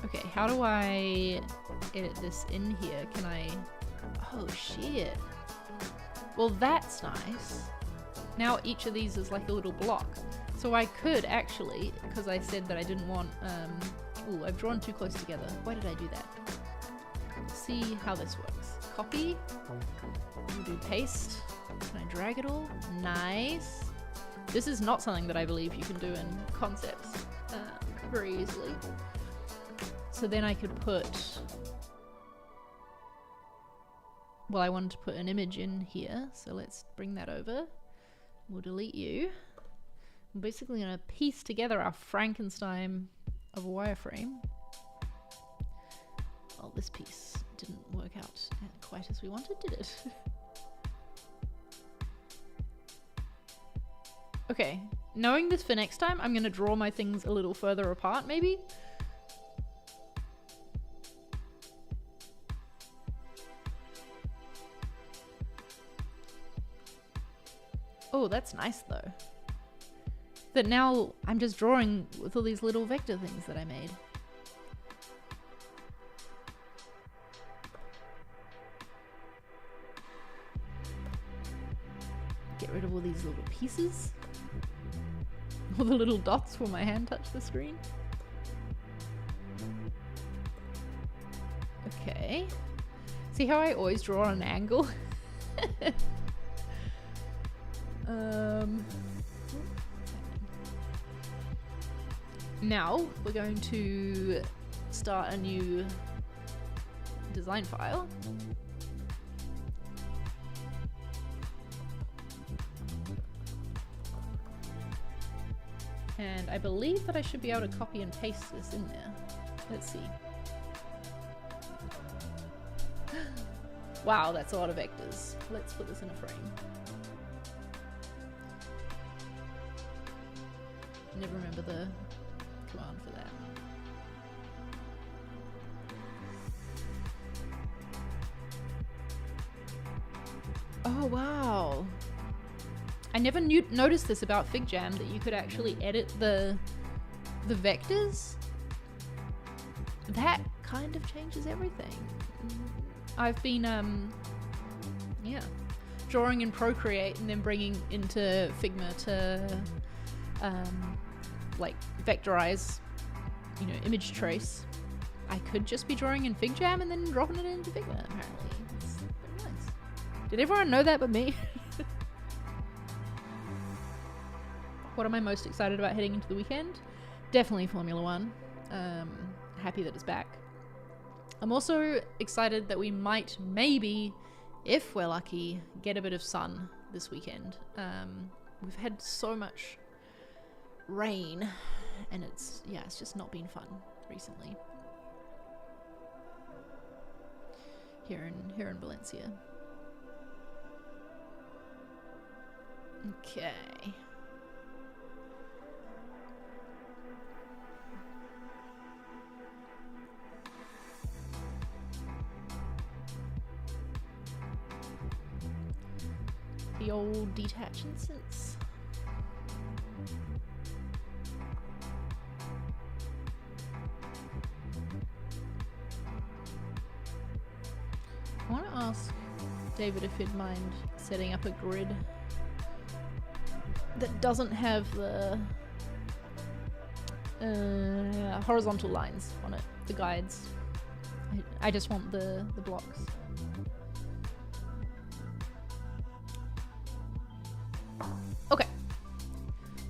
Okay, how do I edit this in here? Can I... Oh, shit. Well, that's nice. Now each of these is like a little block. So I could actually, because I said that I didn't want... Ooh, I've drawn too close together. Why did I do that? See how this works. Copy. We'll do paste. Can I drag it all? Nice. This is not something that I believe you can do in concepts very easily. So then I could put... Well, I wanted to put an image in here, so let's bring that over. We'll delete you. I'm basically going to piece together our Frankenstein of a wireframe. Well, this piece didn't work out quite as we wanted, did it? Okay, knowing this for next time, I'm going to draw my things a little further apart, maybe? Oh, that's nice, though. that now I'm just drawing with all these little vector things that I made. Get rid of all these little pieces. All the little dots where my hand touched the screen. Okay. See how I always draw on an angle? Now we're going to start a new design file. And I believe that I should be able to copy and paste this in there. Let's see. Wow, that's a lot of vectors. Let's put this in a frame. Never remember the command for that. Oh wow. I never noticed this about Figjam, that you could actually edit the vectors. That kind of changes everything. I've been yeah, drawing in Procreate and then bringing into Figma to like vectorize, you know, image trace. I could just be drawing in Figjam and then dropping it into Figma, apparently. It's very nice. Did everyone know that but me? What am I most excited about heading into the weekend? Definitely Formula 1. Happy that it's back. I'm also excited that we might, maybe, if we're lucky, get a bit of sun this weekend. We've had so much rain, and it's just not been fun recently. Here in Valencia. Okay. The old detach instance. I want to ask David if he'd mind setting up a grid that doesn't have the horizontal lines on it, the guides. I just want the blocks. Okay,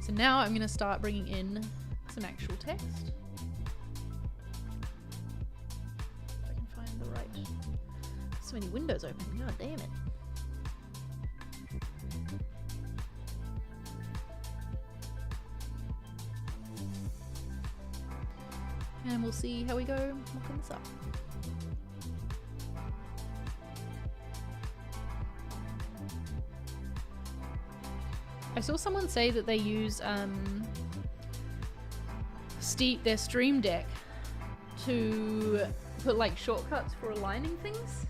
so now I'm going to start bringing in some actual text. If I can find the right... So many windows open, god damn it. And we'll see how we go looking this up. I saw someone say that they use their Stream Deck to put like shortcuts for aligning things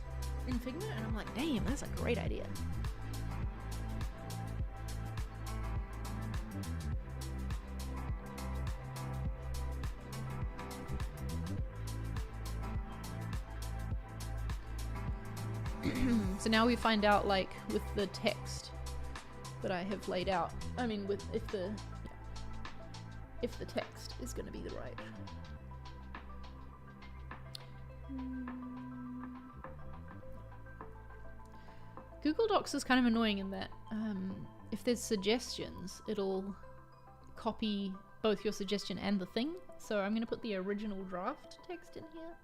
in Figma, and I'm like, damn, that's a great idea. So now we find out, like, with the text that I have laid out, I mean, with if the text is going to be the right. Google Docs is kind of annoying in that if there's suggestions, it'll copy both your suggestion and the thing. So I'm going to put the original draft text in here.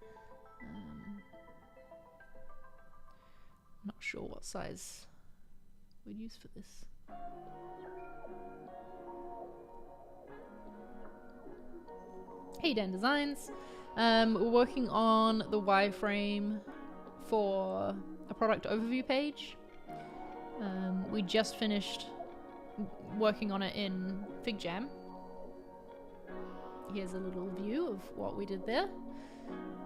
Not sure what size we'd use for this. Hey Dan Designs, we're working on the wireframe for a product overview page. We just finished working on it in Figjam. Here's a little view of what we did there,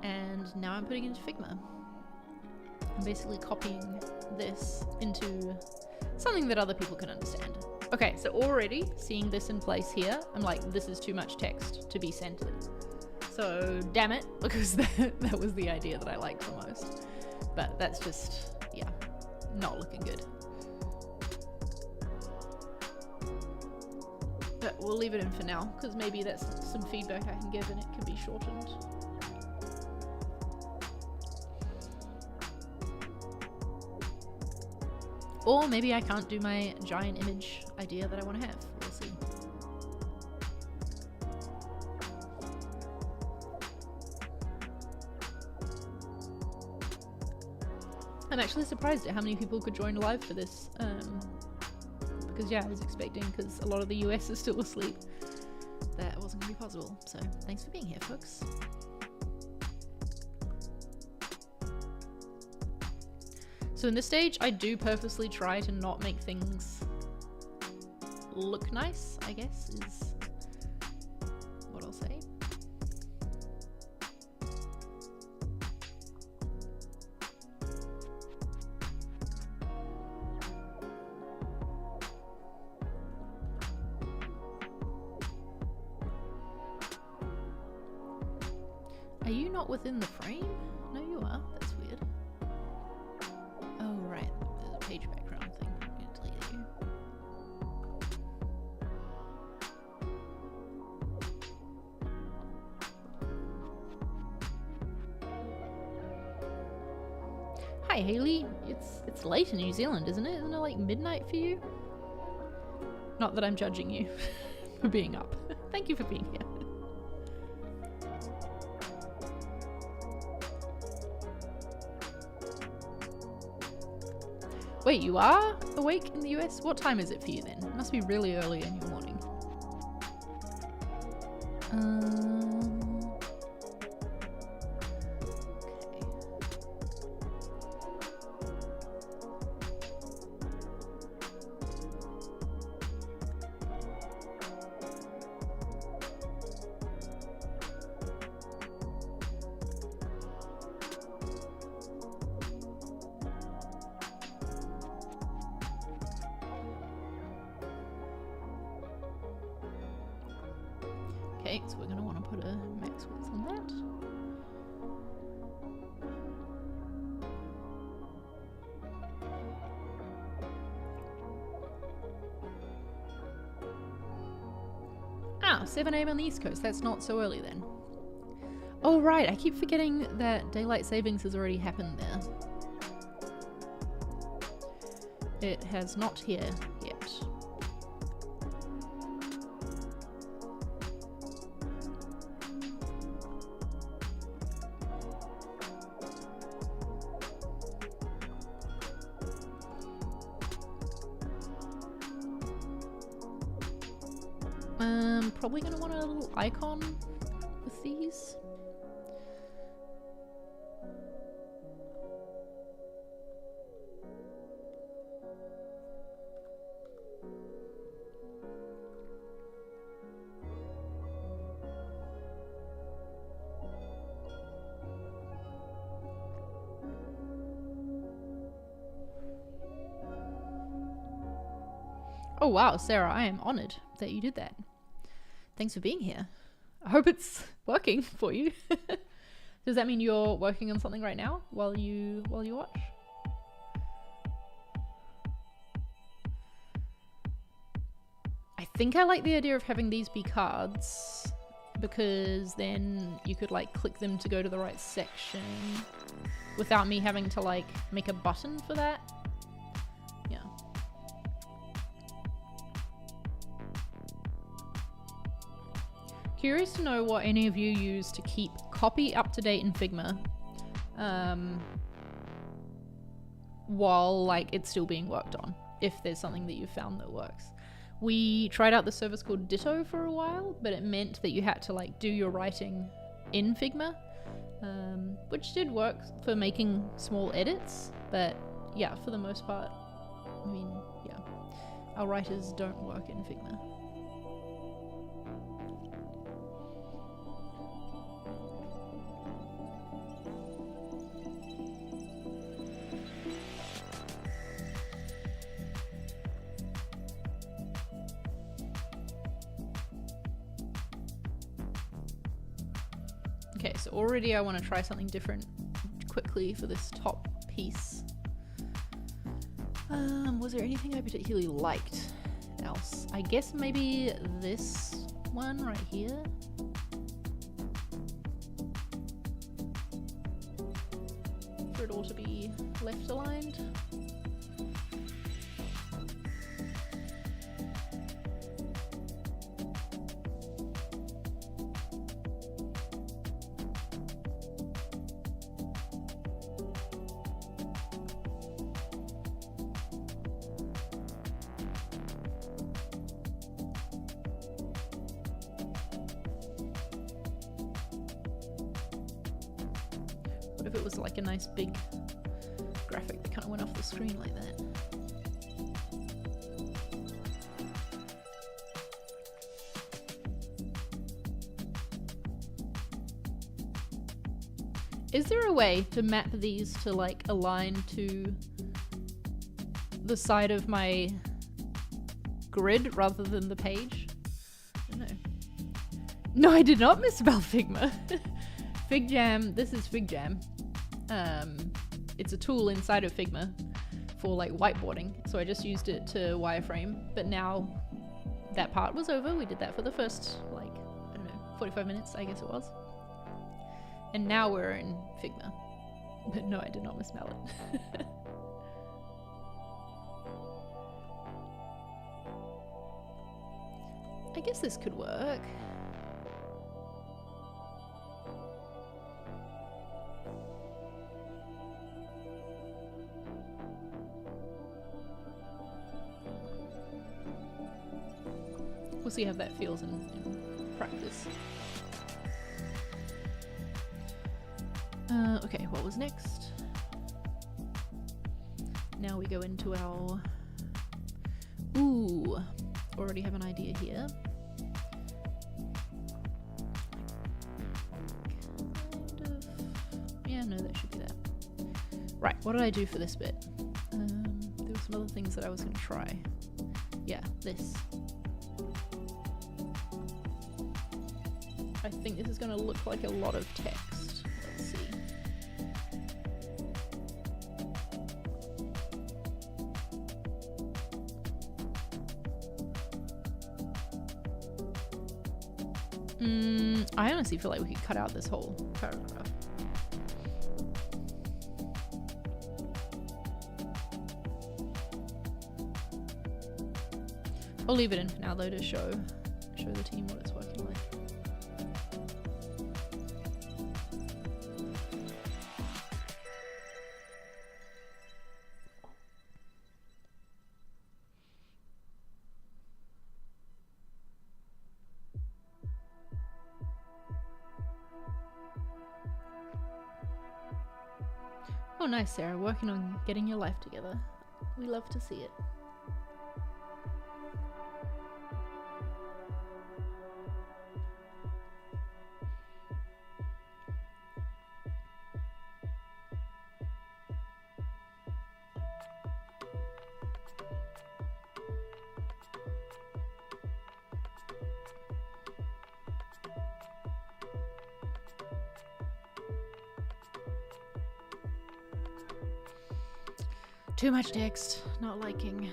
and now I'm putting it into Figma. I'm basically copying this into something that other people can understand. Okay, so already seeing this in place here, I'm like, this is too much text to be centered. So damn it, because that was the idea that I liked the most. But that's just, yeah, not looking good. But we'll leave it in for now, because maybe that's some feedback I can give and it can be shortened. Or maybe I can't do my giant image idea that I want to have. We'll see. I'm actually surprised at how many people could join live for this. Because yeah, I was expecting, because a lot of the US is still asleep, that wasn't going to be possible. So thanks for being here, folks. So in this stage, I do purposely try to not make things look nice, I guess, is what I'll say. Are you not within the frame? No, you are. That's weird. Oh, right. There's a page background thing. I'm going to delete you. Hi, Haley. It's late in New Zealand, isn't it? Isn't it like midnight for you? Not that I'm judging you for being up. Thank you for being here. Wait, you are awake in the US? What time is it for you then? It must be really early in your morning. Okay, so we're going to want to put a max width on that. Ah, 7 AM on the East Coast. That's not so early then. Oh, right. I keep forgetting that daylight savings has already happened there. It has not here yet. Probably gonna want a little icon with these. Oh wow, Sarah, I am honored that you did that. Thanks for being here. I hope it's working for you. Does that mean you're working on something right now while you watch? I think I like the idea of having these be cards, because then you could like click them to go to the right section without me having to like make a button for that. Yeah. Curious to know what any of you use to keep copy up to date in Figma while like it's still being worked on, if there's something that you've found that works. We tried out the service called Ditto for a while, but it meant that you had to like do your writing in Figma, which did work for making small edits, but yeah, for the most part, I mean, yeah, our writers don't work in Figma. Okay, so already I want to try something different quickly for this top piece. Was there anything I particularly liked else? I guess maybe this one right here. For it all to be left aligned. What if it was like a nice big graphic that kind of went off the screen like that? Is there a way to map these to like align to the side of my grid rather than the page? I don't know. No, I did not misspell Figma. Figjam, this is Figjam. It's a tool inside of Figma for like whiteboarding. So I just used it to wireframe, but now that part was over. We did that for the first, like, I don't know, 45 minutes, I guess it was. And now we're in Figma. But no, I did not misspell it. I guess this could work. We'll see how that feels in practice. Okay, what was next? Now we go into our... Ooh, already have an idea here. Yeah, no, that should be that. Right, what did I do for this bit? There were some other things that I was going to try. Yeah, this. I think this is going to look like a lot of text. Let's see. I honestly feel like we could cut out this whole paragraph. I'll leave it in for now though to show the team what it's working like. Oh nice, Sarah, working on getting your life together. We love to see it. Too much text, not liking.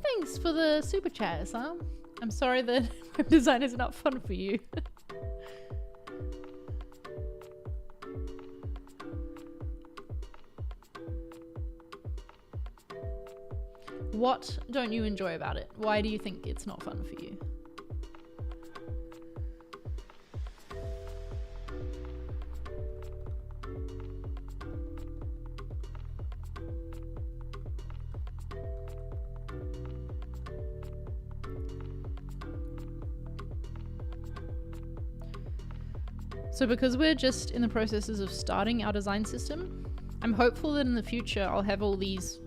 Thanks for the super chat, Sam. I'm sorry that web design is not fun for you. What don't you enjoy about it? Why do you think it's not fun for you? So because we're just in the processes of starting our design system, I'm hopeful that in the future I'll have all these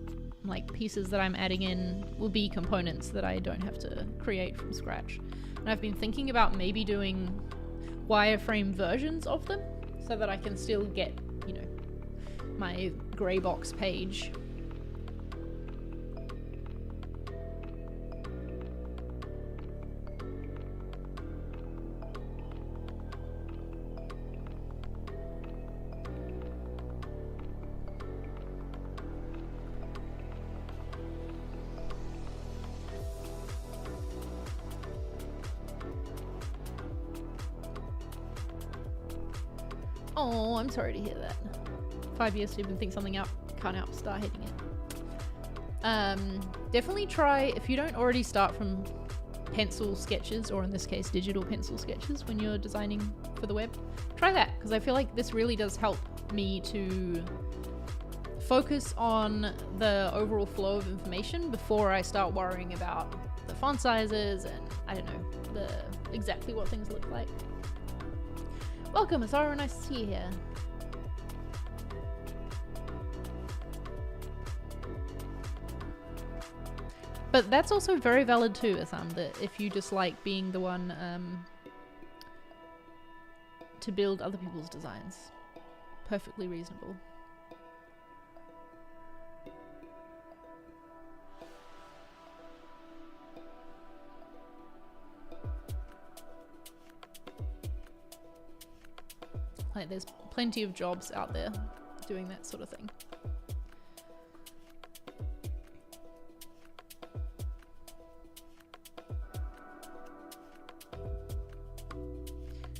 like pieces that I'm adding in will be components that I don't have to create from scratch. And I've been thinking about maybe doing wireframe versions of them so that I can still get, you know, my gray box page Oh, I'm sorry to hear that. 5 years to even think something out, can't out, start hating it. Definitely try, if you don't already start from pencil sketches, or in this case digital pencil sketches when you're designing for the web, try that, because I feel like this really does help me to focus on the overall flow of information before I start worrying about the font sizes and I don't know, exactly what things look like. Welcome, Asara, nice to see you here. But that's also very valid too, Asam, that if you just like being the one to build other people's designs. Perfectly reasonable. Like, there's plenty of jobs out there doing that sort of thing.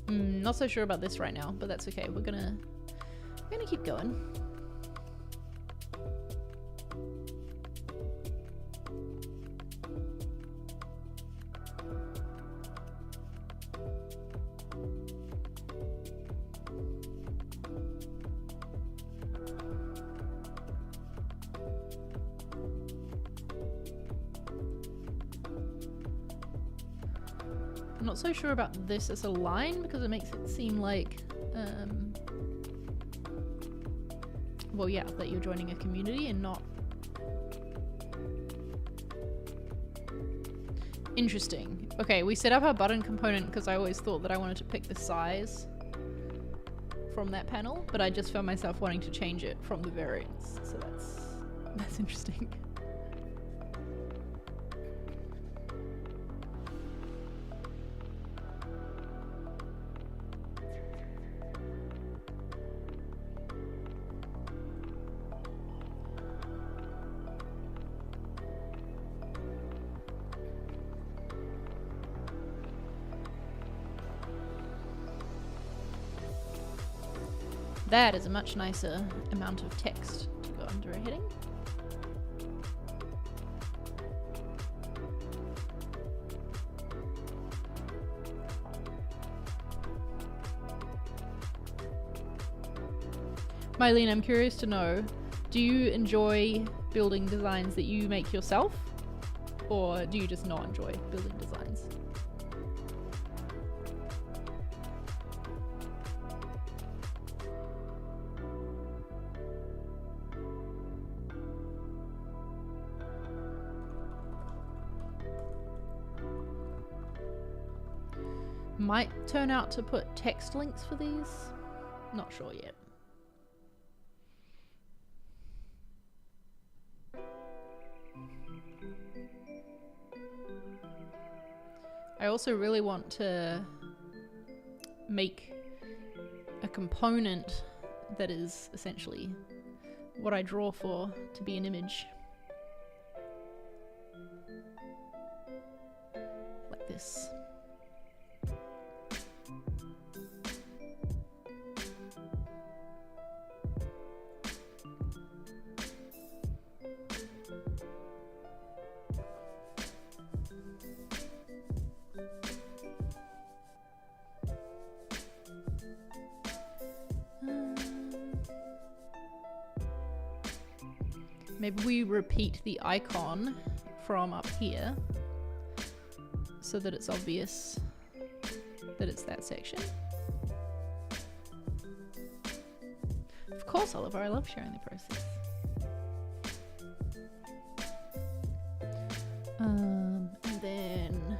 Not so sure about this right now, but that's okay. We're gonna keep going. I'm not so sure about this as a line because it makes it seem like, well, yeah, that you're joining a community and not. Interesting. Okay, we set up our button component because I always thought that I wanted to pick the size from that panel, but I just found myself wanting to change it from the variants. So that's interesting. That is a much nicer amount of text to go under a heading. Mylene, I'm curious to know, do you enjoy building designs that you make yourself? Or do you just not enjoy building designs? Might turn out to put text links for these. Not sure yet. I also really want to make a component that is essentially what I draw for to be an image. Like this. Maybe we repeat the icon from up here so that it's obvious that it's that section. Of course, Oliver, I love sharing the process. And then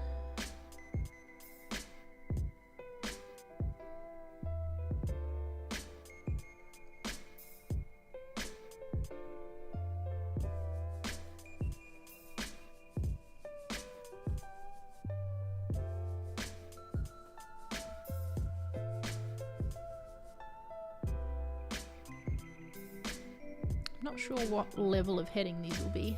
not sure what level of heading these will be.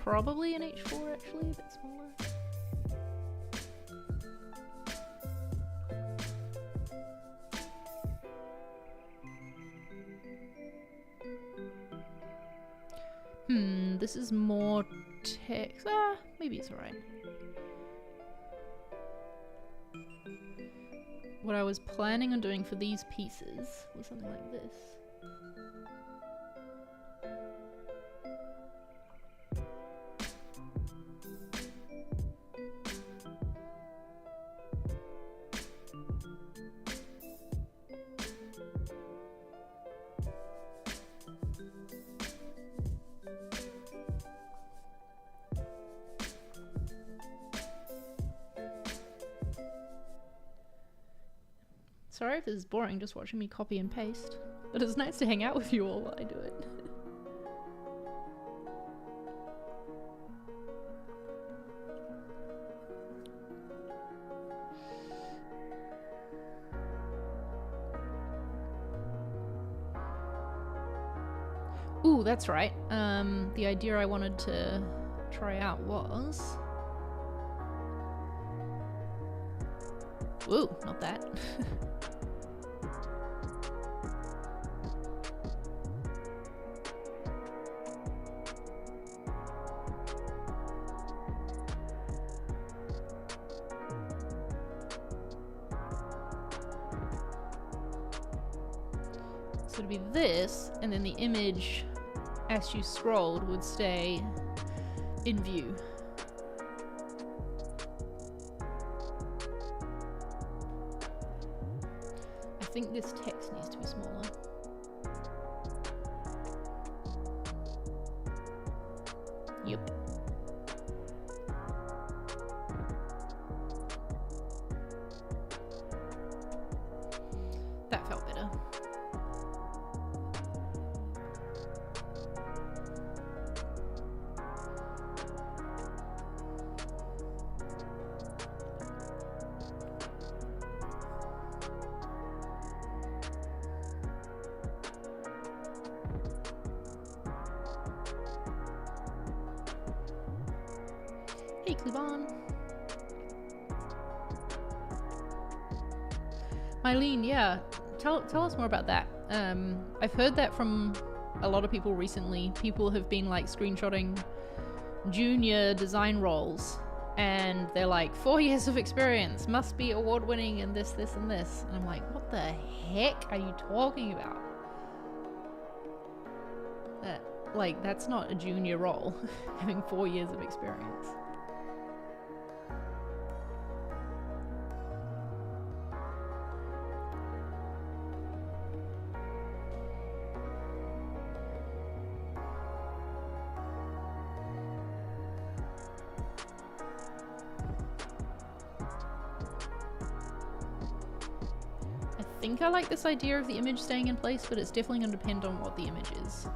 probably an H4 actually, a bit smaller. This is more text. Maybe it's alright. What I was planning on doing for these pieces was something like this. Sorry if this is boring, just watching me copy and paste. But it's nice to hang out with you all while I do it. Ooh, that's right. The idea I wanted to try out was... Ooh, not that. So it'd be this, and then the image, as you scrolled, would stay in view. I think this text needs to be smaller. Yep. That felt better. Hey, Cleavon. Mylene, yeah. Tell us more about that. I've heard that from a lot of people recently. People have been like screenshotting junior design roles and they're like, 4 years of experience, must be award-winning and this, and this. And I'm like, what the heck are you talking about? Like, that's not a junior role, having 4 years of experience. I think I like this idea of the image staying in place, but it's definitely going to depend on what the image is.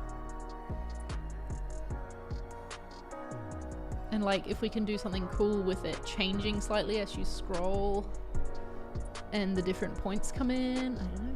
And like, if we can do something cool with it changing slightly as you scroll and the different points come in, I don't know.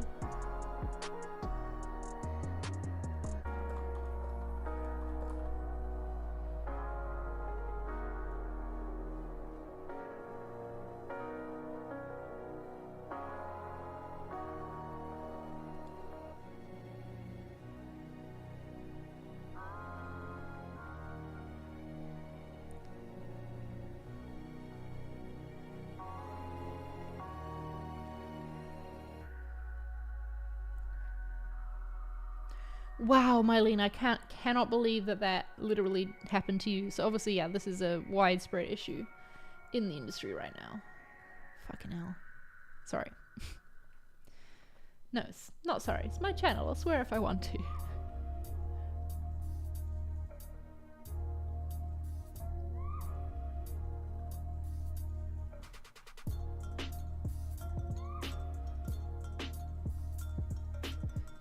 Wow, Mylene, I cannot believe that literally happened to you. So obviously, yeah, this is a widespread issue in the industry right now. Fucking hell. Sorry. No, it's not sorry. It's my channel. I'll swear if I want to.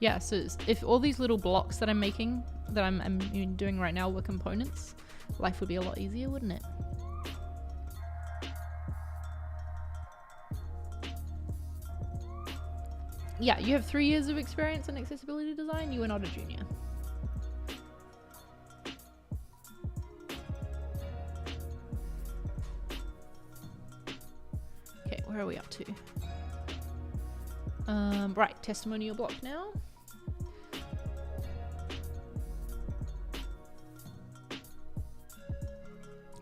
Yeah, so if all these little blocks that I'm making, that I'm doing right now were components, life would be a lot easier, wouldn't it? Yeah, you have 3 years of experience in accessibility design, you are not a junior. we up to? Right, testimonial block now.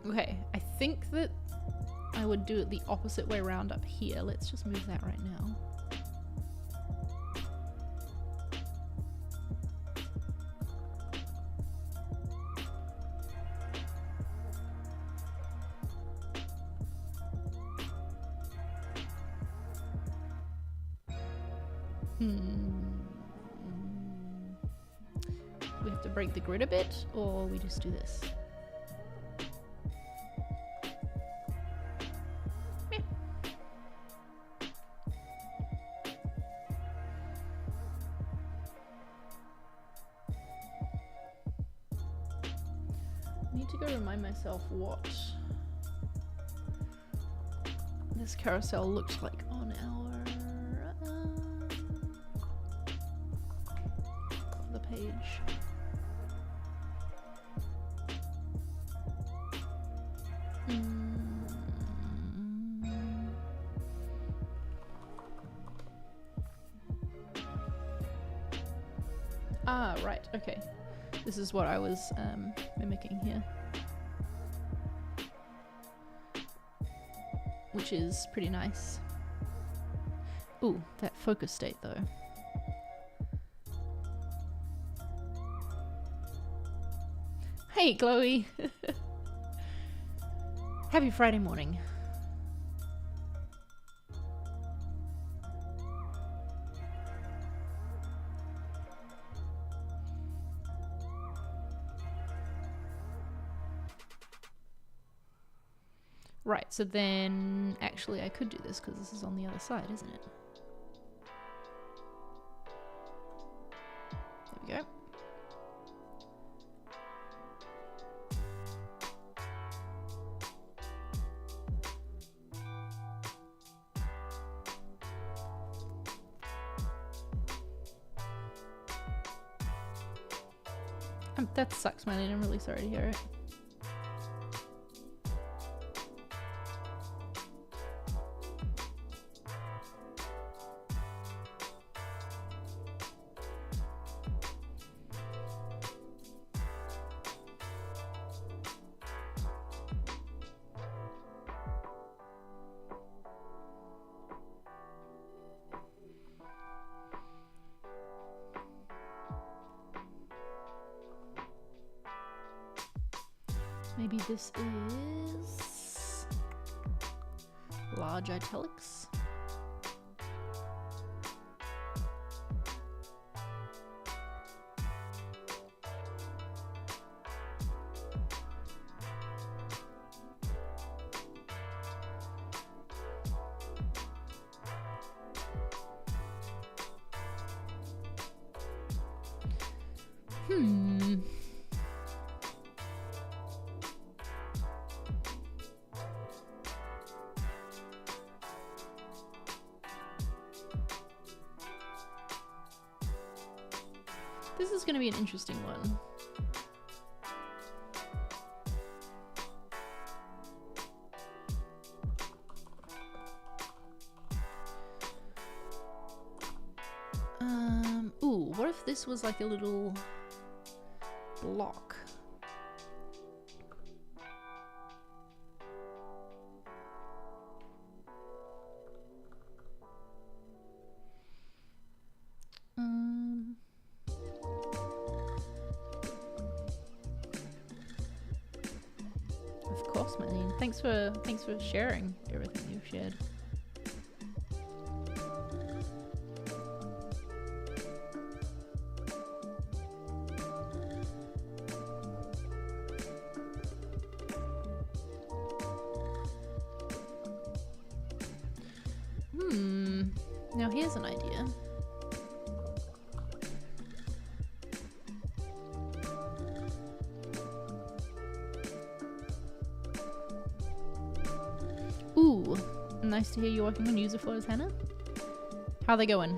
Okay, I think that I would do it the opposite way around up here. Let's just move that right now. We have to break the grid a bit, or we just do this? Meh. I need to go remind myself what this carousel looks like on our the page. Ah, right, okay. This is what I was mimicking here. Which is pretty nice. Ooh, that focus state though. Hey, Chloe! Happy Friday morning. Right, so then actually I could do this because this is on the other side, isn't it? There we go. That sucks, man. I'm really sorry to hear it. Maybe this is large italics. This is going to be an interesting one. Ooh, what if this was like a little block? Of course, Marlene. Thanks for sharing everything you've shared. Now here's an idea. Ooh, nice to hear you're working on user flows, Hannah. How are they going?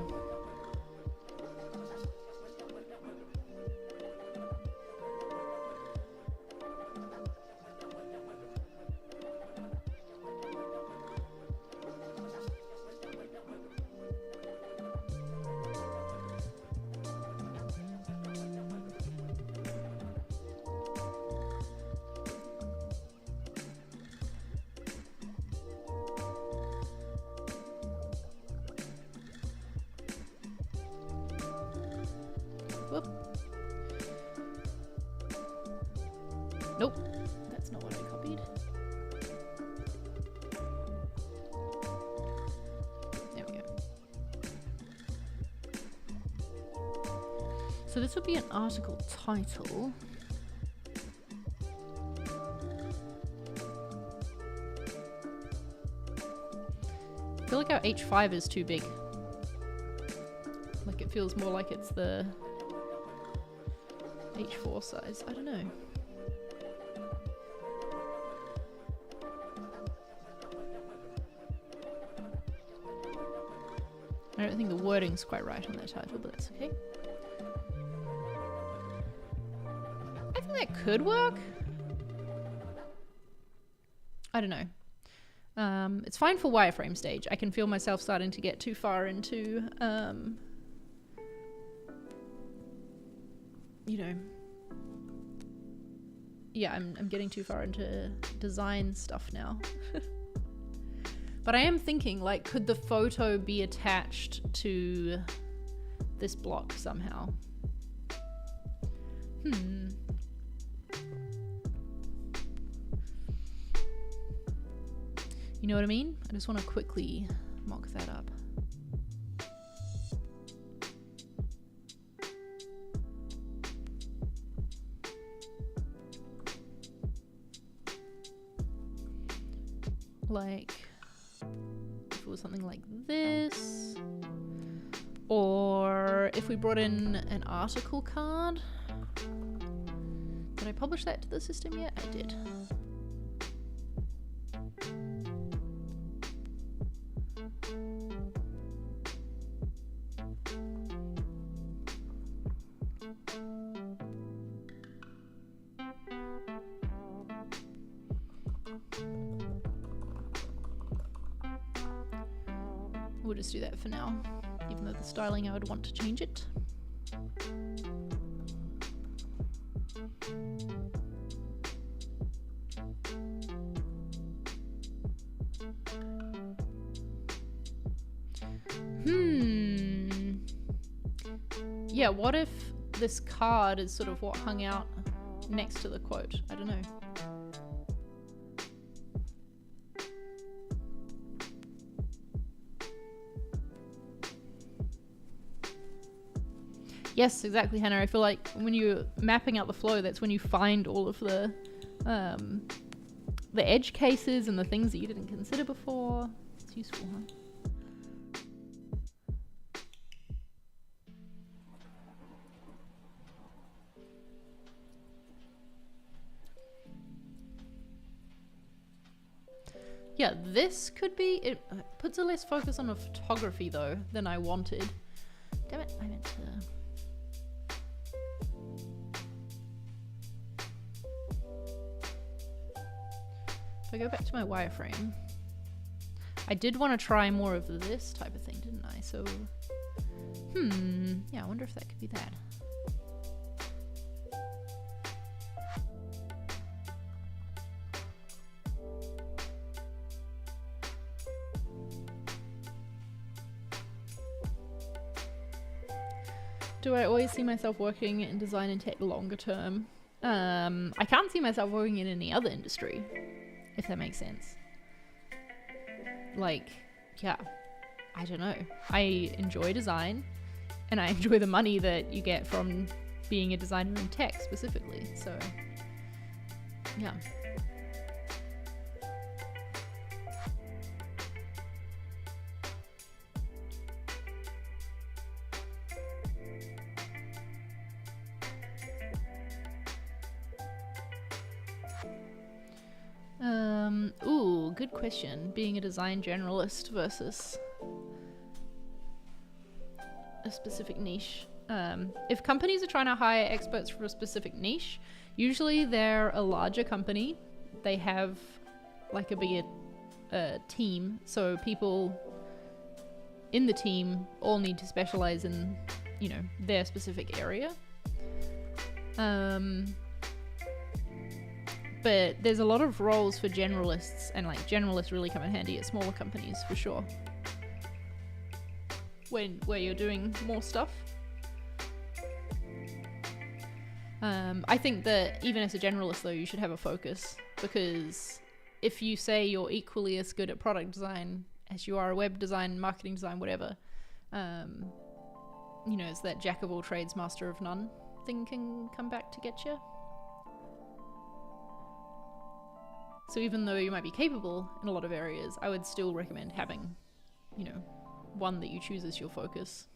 Whoop. Nope, that's not what I copied. There we go. So this would be an article title. I feel like our H5 is too big. Like it feels more like it's the H4 size. I don't know. I don't think the wording's quite right on that title, but that's okay. I think that could work. I don't know. It's fine for wireframe stage. I can feel myself starting to get too far into, you know, yeah, I'm getting too far into design stuff now. But I am thinking, like, could the photo be attached to this block somehow? You know what I mean? I just want to quickly mock that up. Like, if it was something like this, or if we brought in an article card. Did I publish that to the system yet? I did. We'll just do that for now, even though the styling I would want to change it. Yeah, what if this card is sort of what hung out next to the quote? I don't know. Yes, exactly, Hannah. I feel like when you're mapping out the flow, that's when you find all of the edge cases and the things that you didn't consider before. It's useful, huh? Yeah, this could be... It puts a less focus on the photography, though, than I wanted. Damn it, I meant to... If I go back to my wireframe, I did want to try more of this type of thing, didn't I? So, yeah, I wonder if that could be that. Do I always see myself working in design and tech longer term? I can't see myself working in any other industry, if that makes sense. Like, yeah, I don't know. I enjoy design, and I enjoy the money that you get from being a designer in tech specifically, so, yeah. Ooh, good question. Being a design generalist versus a specific niche. If companies are trying to hire experts for a specific niche, usually they're a larger company. They have like a bigger team, so people in the team all need to specialize in, you know, their specific area. But there's a lot of roles for generalists, and like generalists really come in handy at smaller companies for sure, where you're doing more stuff. I think that even as a generalist though, you should have a focus, because if you say you're equally as good at product design as you are a web design, marketing design, whatever, you know, it's that jack of all trades, master of none thing can come back to get you. So even though you might be capable in a lot of areas, I would still recommend having, you know, one that you choose as your focus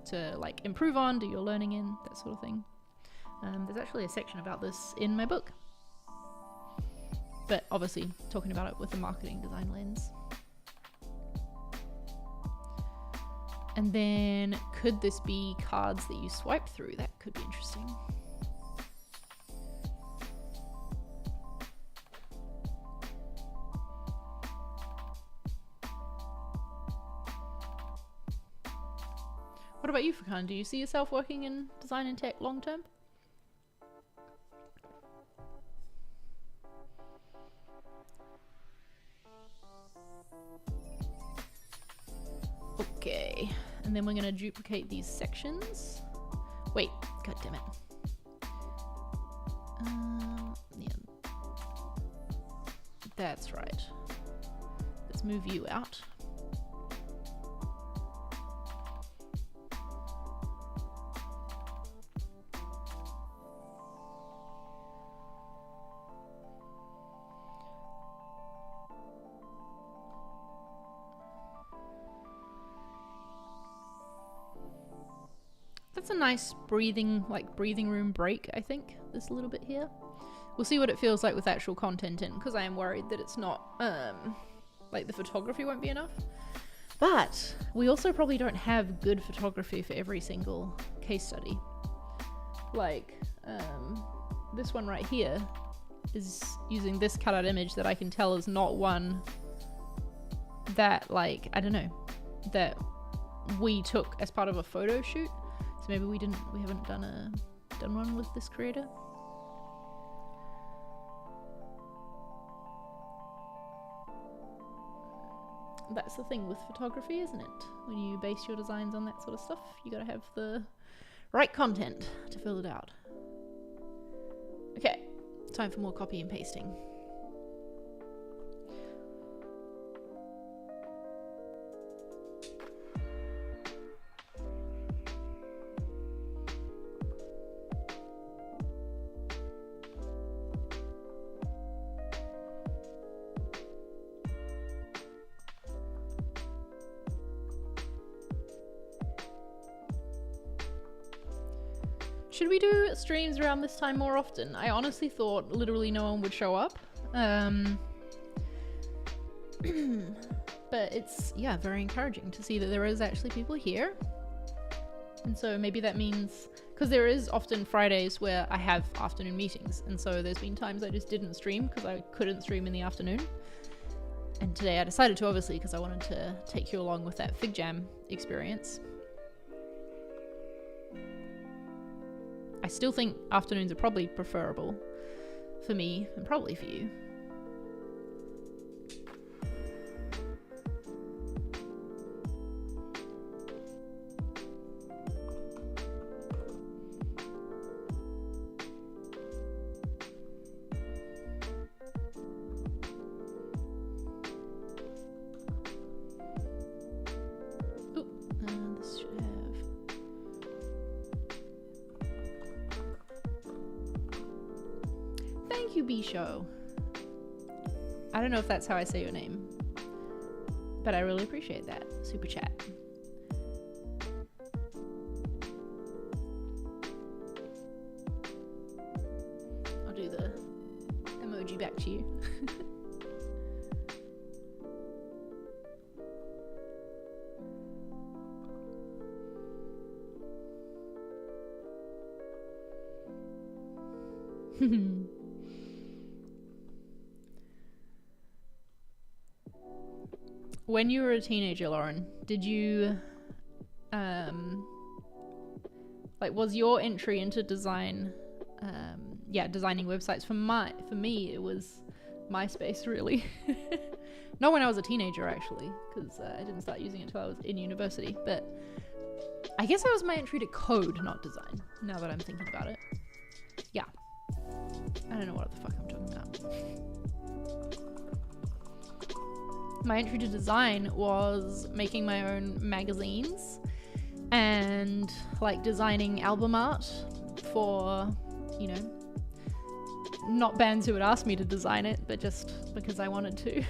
to like improve on, do your learning in, that sort of thing. There's actually a section about this in my book, but obviously talking about it with a marketing design lens. And then could this be cards that you swipe through? That could be interesting. What about you, Furkan? Do you see yourself working in design and tech long term? Okay, and then we're going to duplicate these sections. Wait, god damn it. Yeah. That's right. Let's move you out. That's a nice breathing room break, I think, this little bit here. We'll see what it feels like with actual content in, because I am worried that it's not, like the photography won't be enough. But we also probably don't have good photography for every single case study. Like, this one right here is using this cutout image that I can tell is not one that, like, I don't know, that we took as part of a photo shoot. So maybe we haven't done one with this creator. That's the thing with photography, isn't it? When you base your designs on that sort of stuff, you gotta have the right content to fill it out. Okay, time for more copy and pasting. Should we do streams around this time more often? I honestly thought literally no one would show up. But it's, yeah, very encouraging to see that there is actually people here. And so maybe that means, because there is often Fridays where I have afternoon meetings. And so there's been times I just didn't stream because I couldn't stream in the afternoon. And today I decided to, obviously, because I wanted to take you along with that Figjam experience. I still think afternoons are probably preferable for me and probably for you. This should have... Thank you, B-Show. I don't know if that's how I say your name, but I really appreciate that. Super chat. I'll do the emoji back to you. When you were a teenager, Lauren, did you, like, was your entry into design, designing websites? For me, it was MySpace, really. Not when I was a teenager, actually, because I didn't start using it until I was in university. But I guess that was my entry to code, not design, now that I'm thinking about it. Yeah. I don't know what the fuck I'm talking about. My entry to design was making my own magazines and like designing album art for, you know, not bands who would ask me to design it, but just because I wanted to.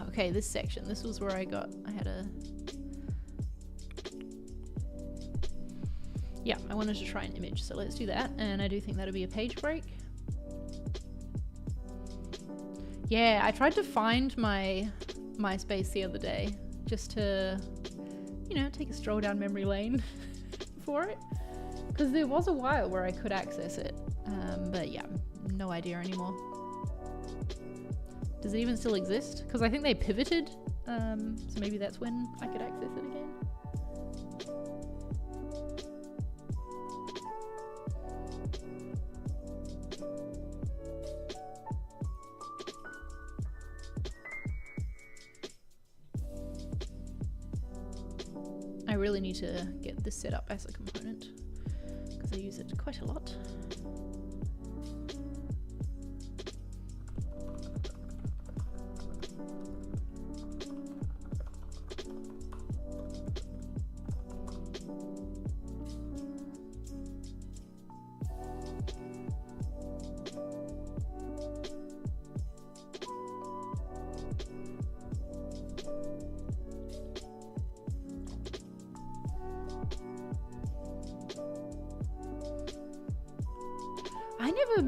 Okay, this section. This was where I had a... Yeah, I wanted to try an image, so let's do that. And I do think that'll be a page break. Yeah, I tried to find my MySpace the other day just to, you know, take a stroll down memory lane for it. Because there was a while where I could access it. But yeah, no idea anymore. Does it even still exist? Because I think they pivoted, so maybe that's when I could access it again. I really need to get this set up as a component because I use it quite a lot.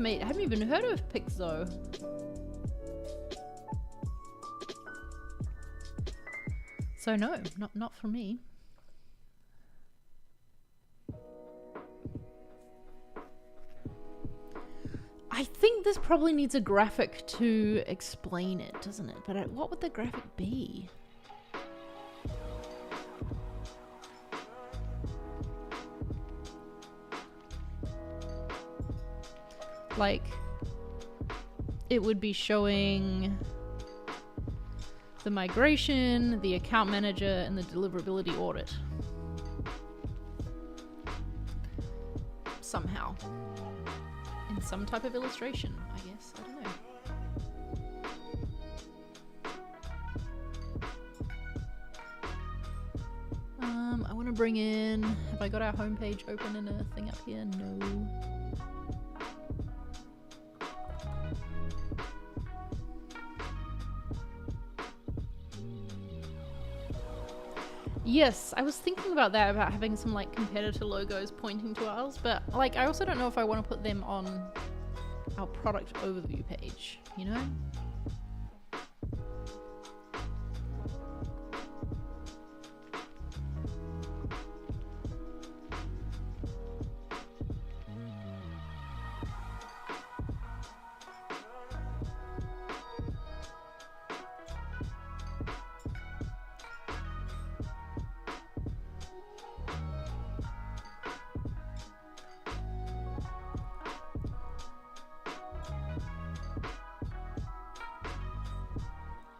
I haven't even heard of Pixo. So no, not for me. I think this probably needs a graphic to explain it, doesn't it? But what would the graphic be? Like, it would be showing the migration, the account manager, and the deliverability audit. Somehow. In some type of illustration, I guess. I don't know. I want to bring in... Have I got our homepage open in a thing up here? No. Yes, I was thinking about that, about having some like competitor logos pointing to ours, but like I also don't know if I want to put them on our product overview page, you know?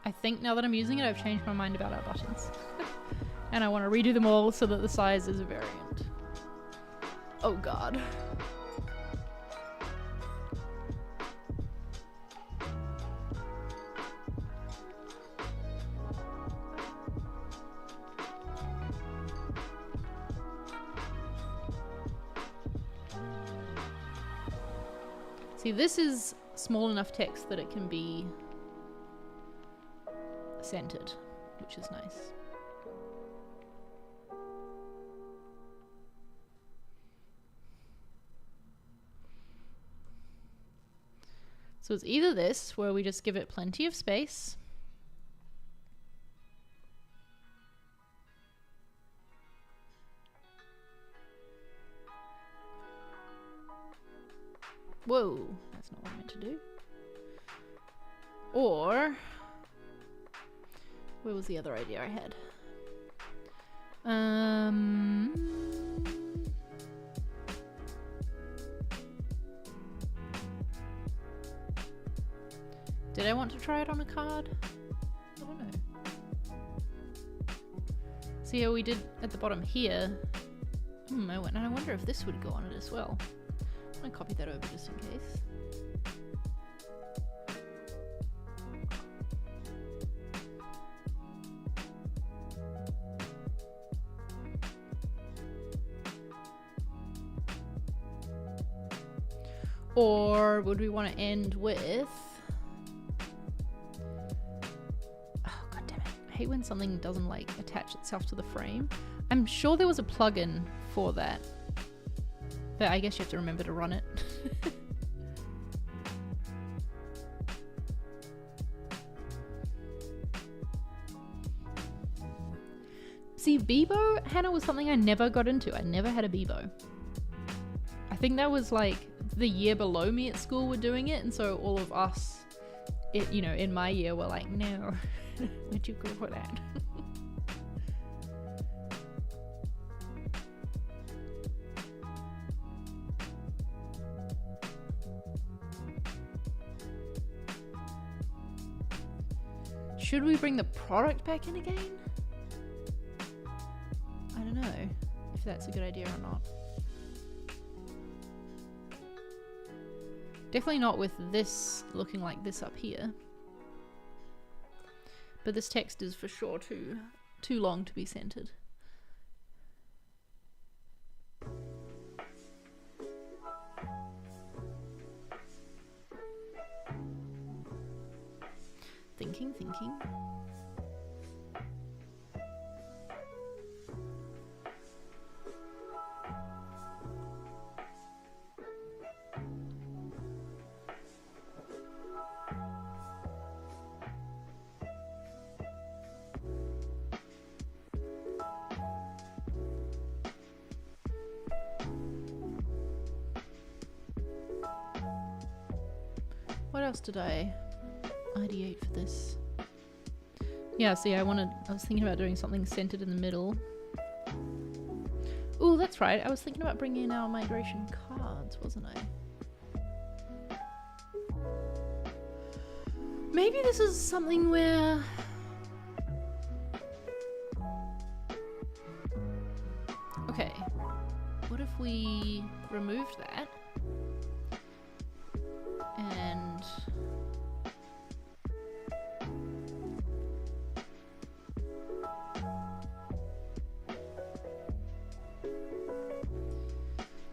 I think now that I'm using it, I've changed my mind about our buttons. And I want to redo them all so that the size is variant. Oh god. See, this is small enough text that it can be centered, which is nice. So it's either this, where we just give it plenty of space, whoa, that's not what I meant to do, or where was the other idea I had? Did I want to try it on a card? I don't know. See how we did at the bottom here? And I wonder if this would go on it as well. I'm gonna copy that over just in case. Or would we want to end with... Oh, god damn it. I hate when something doesn't like attach itself to the frame. I'm sure there was a plugin for that. But I guess you have to remember to run it. See, Bebo, Hannah, was something I never got into. I never had a Bebo. I think that was like the year below me at school were doing it, and so all of us, you know, in my year were like, no, we're too cool for that. Should we bring the product back in again? I don't know if that's a good idea or not. Definitely not with this looking like this up here. But this text is for sure too long to be centered. Thinking. What else did I ideate for this? Yeah, see, I was thinking about doing something centered in the middle. Ooh, that's right. I was thinking about bringing in our migration cards, wasn't I? Maybe this is something where... Okay, what if we removed that? And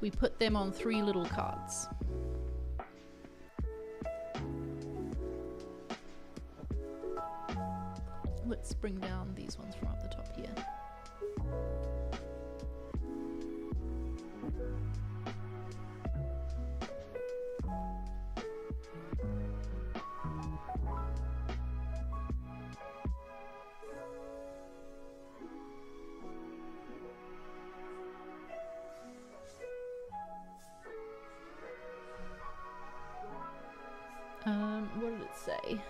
we put them on 3 little cards. Let's bring down these ones from up the top here. What did it say?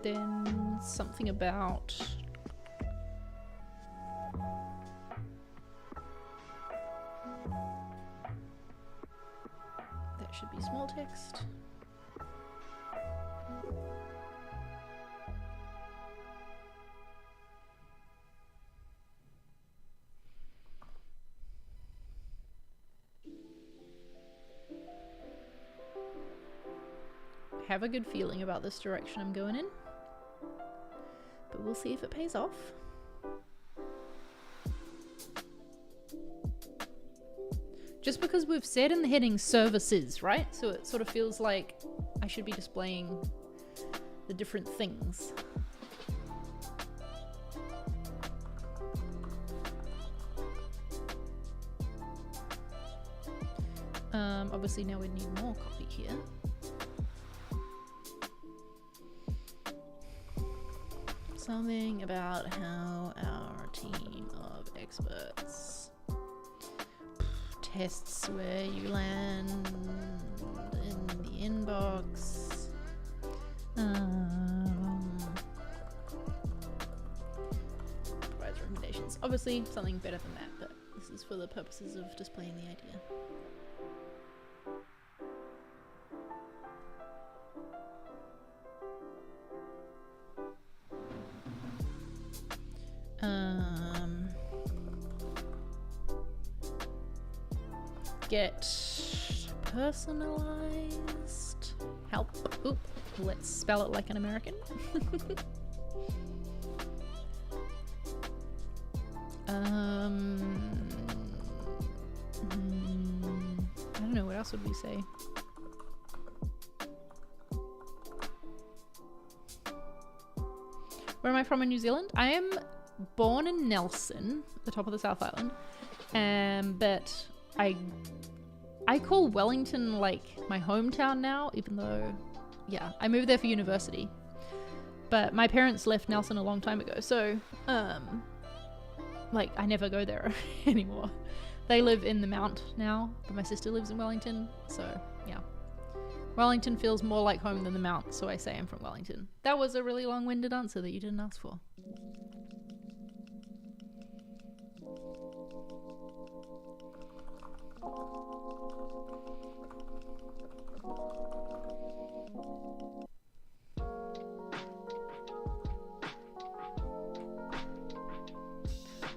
Then something about that should be small text. I have a good feeling about this direction I'm going in, but we'll see if it pays off. Just because we've said in the heading services, right? So it sort of feels like I should be displaying the different things. Obviously now we need more copy here. Something about how our team of experts tests where you land in the inbox. obviously something better than that, but this is for the purposes of displaying the idea. Get personalized help. Oop, let's spell it like an American. I don't know, what else would we say? Where am I from in New Zealand? I am born in Nelson, the top of the South Island, but I call Wellington like my hometown now, even though, yeah, I moved there for university. But my parents left Nelson a long time ago, so like I never go there anymore. They live in the Mount now, but my sister lives in Wellington, so yeah. Wellington feels more like home than the Mount, so I say I'm from Wellington. That was a really long-winded answer that you didn't ask for.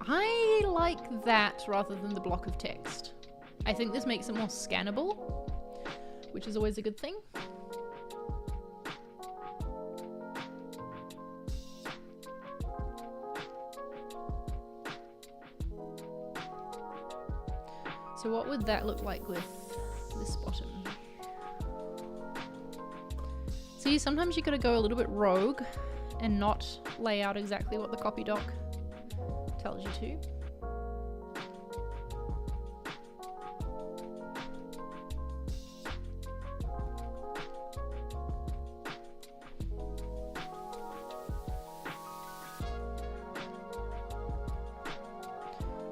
I like that rather than the block of text. I think this makes it more scannable, which is always a good thing. So what would that look like with this bottom? See, sometimes you gotta go a little bit rogue and not lay out exactly what the copy doc tells you to.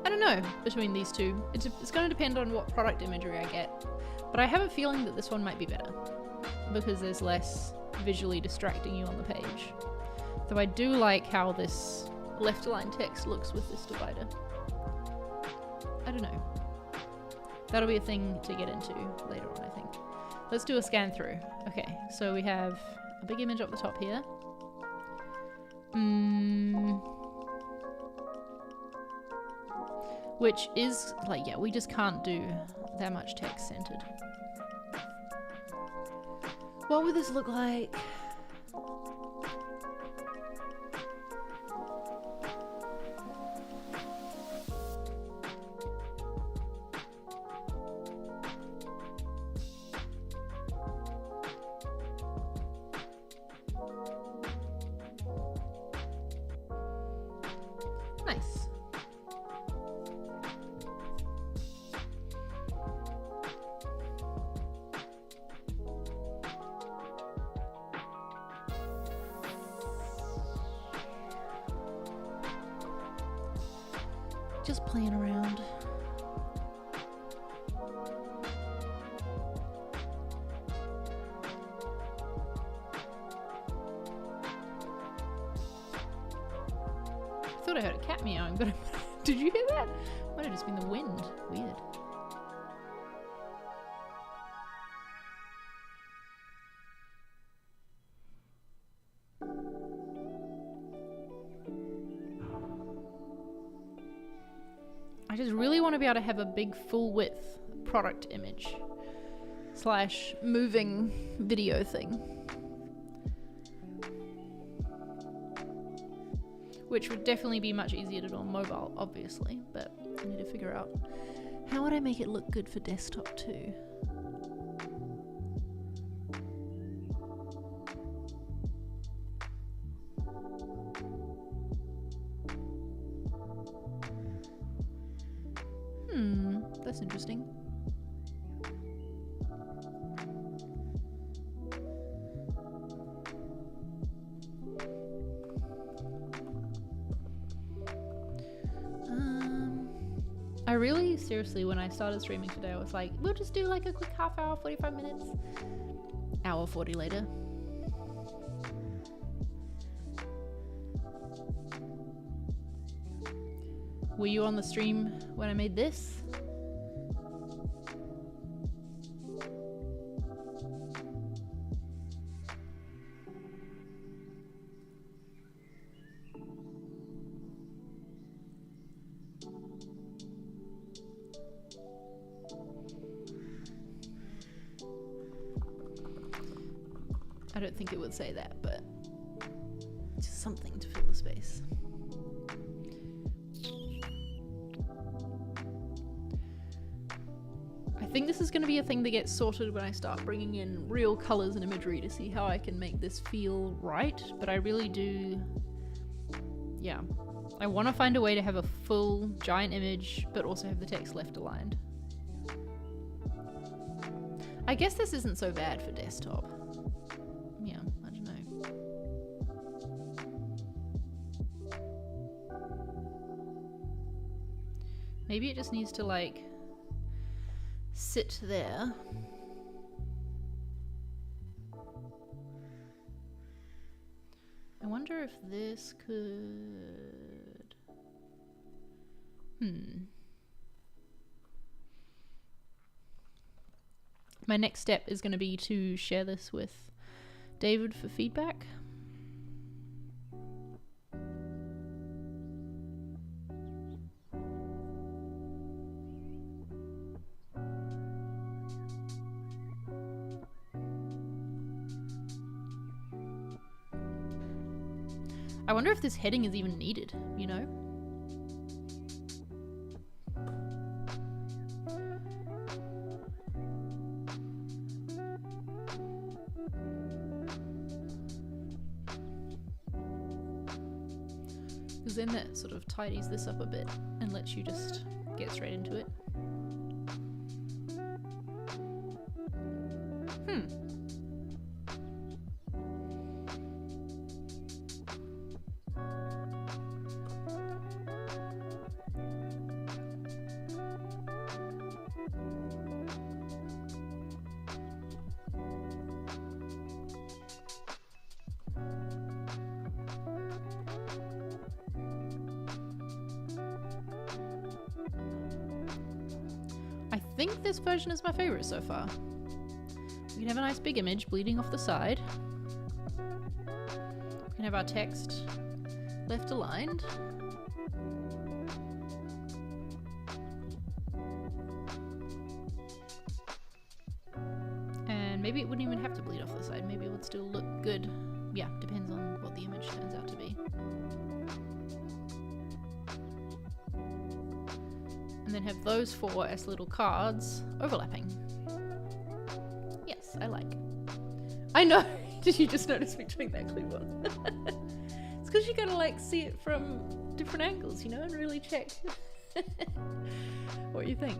I don't know between these two. It's going to depend on what product imagery I get, but I have a feeling that this one might be better because there's less visually distracting you on the page. Though I do like how this left aligned text looks with this divider. I don't know. That'll be a thing to get into later on, I think. Let's do a scan through. Okay, so we have a big image up the top here. Which is, like, yeah, we just can't do that much text centered. What would this look like? Nice. Just playing around. I thought I heard a cat meowing, but did you hear that? Might have just been the wind. Weird. I just really want to be able to have a big full width product image / moving video thing. Which would definitely be much easier to do on mobile, obviously, but I need to figure out how would I make it look good for desktop too. That's interesting. I really, seriously, when I started streaming today, I was like, we'll just do like a quick half hour, 45 minutes. Hour 40 later. Were you on the stream when I made this? I don't think it would say that, but just something to fill the space. I think this is going to be a thing that gets sorted when I start bringing in real colors and imagery to see how I can make this feel right, but I really do, yeah. I want to find a way to have a full giant image, but also have the text left aligned. I guess this isn't so bad for desktop. Yeah, I don't know. Maybe it just needs to like sit there. I wonder if this could... My next step is going to be to share this with David for feedback. I wonder if this heading is even needed, you know? Because then that sort of tidies this up a bit and lets you just get straight into it. I think this version is my favorite so far. We can have a nice big image bleeding off the side. We can have our text left aligned. And maybe it wouldn't even have to bleed off the side. Maybe it would still look good. Yeah, depends on what the image turns out to be. And then have those four as little cards overlapping. Yes, I like. I know! Did you just notice me doing that clip on? It's because you gotta like see it from different angles, you know, and really check what you think.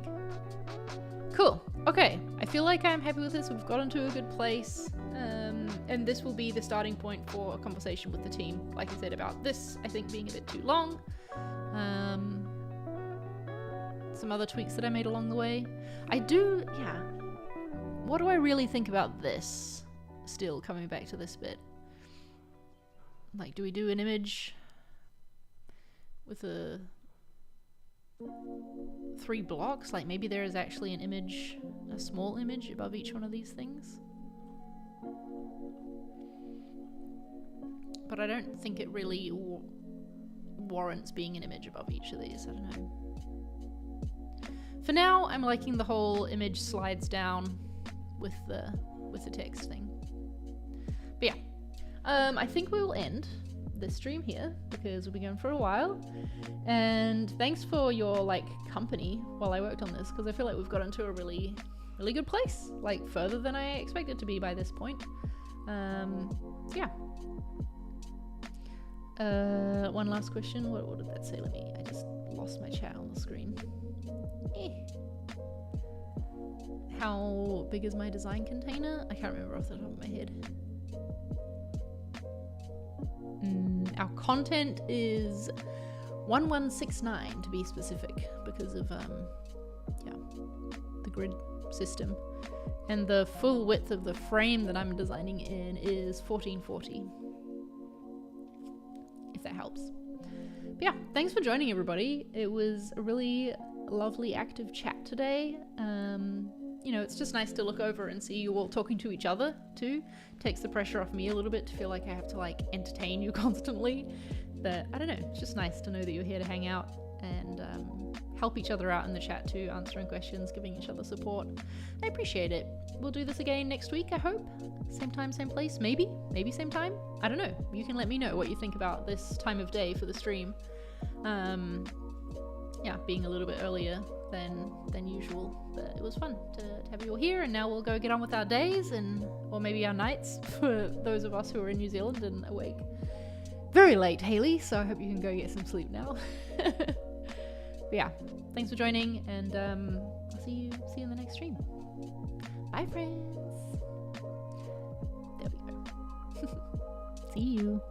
Cool. Okay, I feel like I'm happy with this. We've gotten to a good place. And this will be the starting point for a conversation with the team. Like I said about this, I think being a bit too long. Some other tweaks that I made along the way. Yeah. What do I really think about this? Still coming back to this bit. Like, do we do an image with a 3 blocks? Like maybe there is actually an image, a small image above each one of these things. But I don't think it really warrants being an image above each of these. I don't know. For now, I'm liking the whole image slides down with the text thing. But yeah, I think we will end this stream here because we'll be going for a while. And thanks for your like company while I worked on this, because I feel like we've gotten to a really, really good place, like further than I expected to be by this point. Yeah. One last question. What did that say? I just lost my chat on the screen. How big is my design container? I can't remember off the top of my head. Our content is 1169 to be specific because of yeah, the grid system. And the full width of the frame that I'm designing in is 1440. If that helps. But yeah, thanks for joining, everybody. It was a really lovely, active chat today. You know, it's just nice to look over and see you all talking to each other too. Takes the pressure off me a little bit to feel like I have to like entertain you constantly. But I don't know, it's just nice to know that you're here to hang out and help each other out in the chat too, answering questions, giving each other support. I appreciate it. We'll do this again next week, I hope. Same time, same place, maybe same time. I don't know. You can let me know what you think about this time of day for the stream. Yeah, being a little bit earlier than usual, but it was fun to have you all here, and now we'll go get on with our days or maybe our nights for those of us who are in New Zealand and awake very late, Haley, so I hope you can go get some sleep now. But yeah, thanks for joining, and I'll see you in the next stream. Bye, friends. There we go. See you.